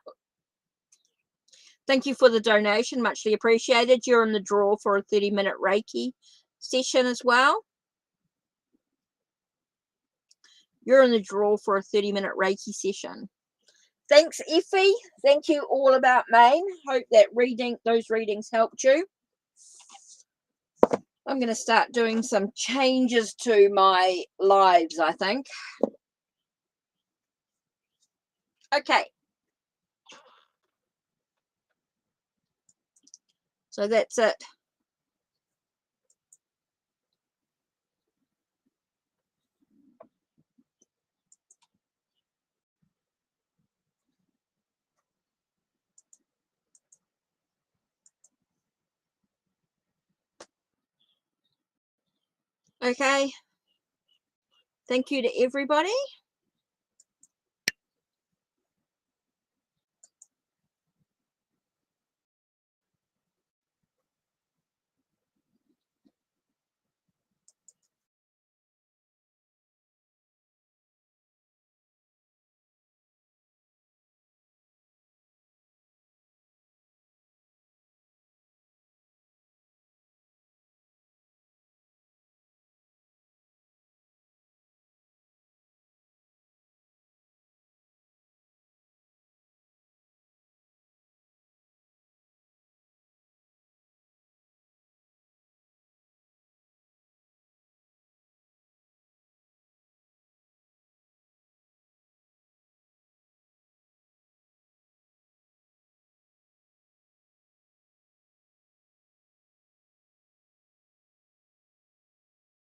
Thank you for the donation. Muchly appreciated. You're in the draw for a 30-minute Reiki session as well. You're in the draw for a 30-minute Reiki session. Thanks, Effie. Thank you, All About Maine. Hope that those readings helped you. I'm going to start doing some changes to my lives, I think. Okay. So that's it. Okay. Thank you to everybody.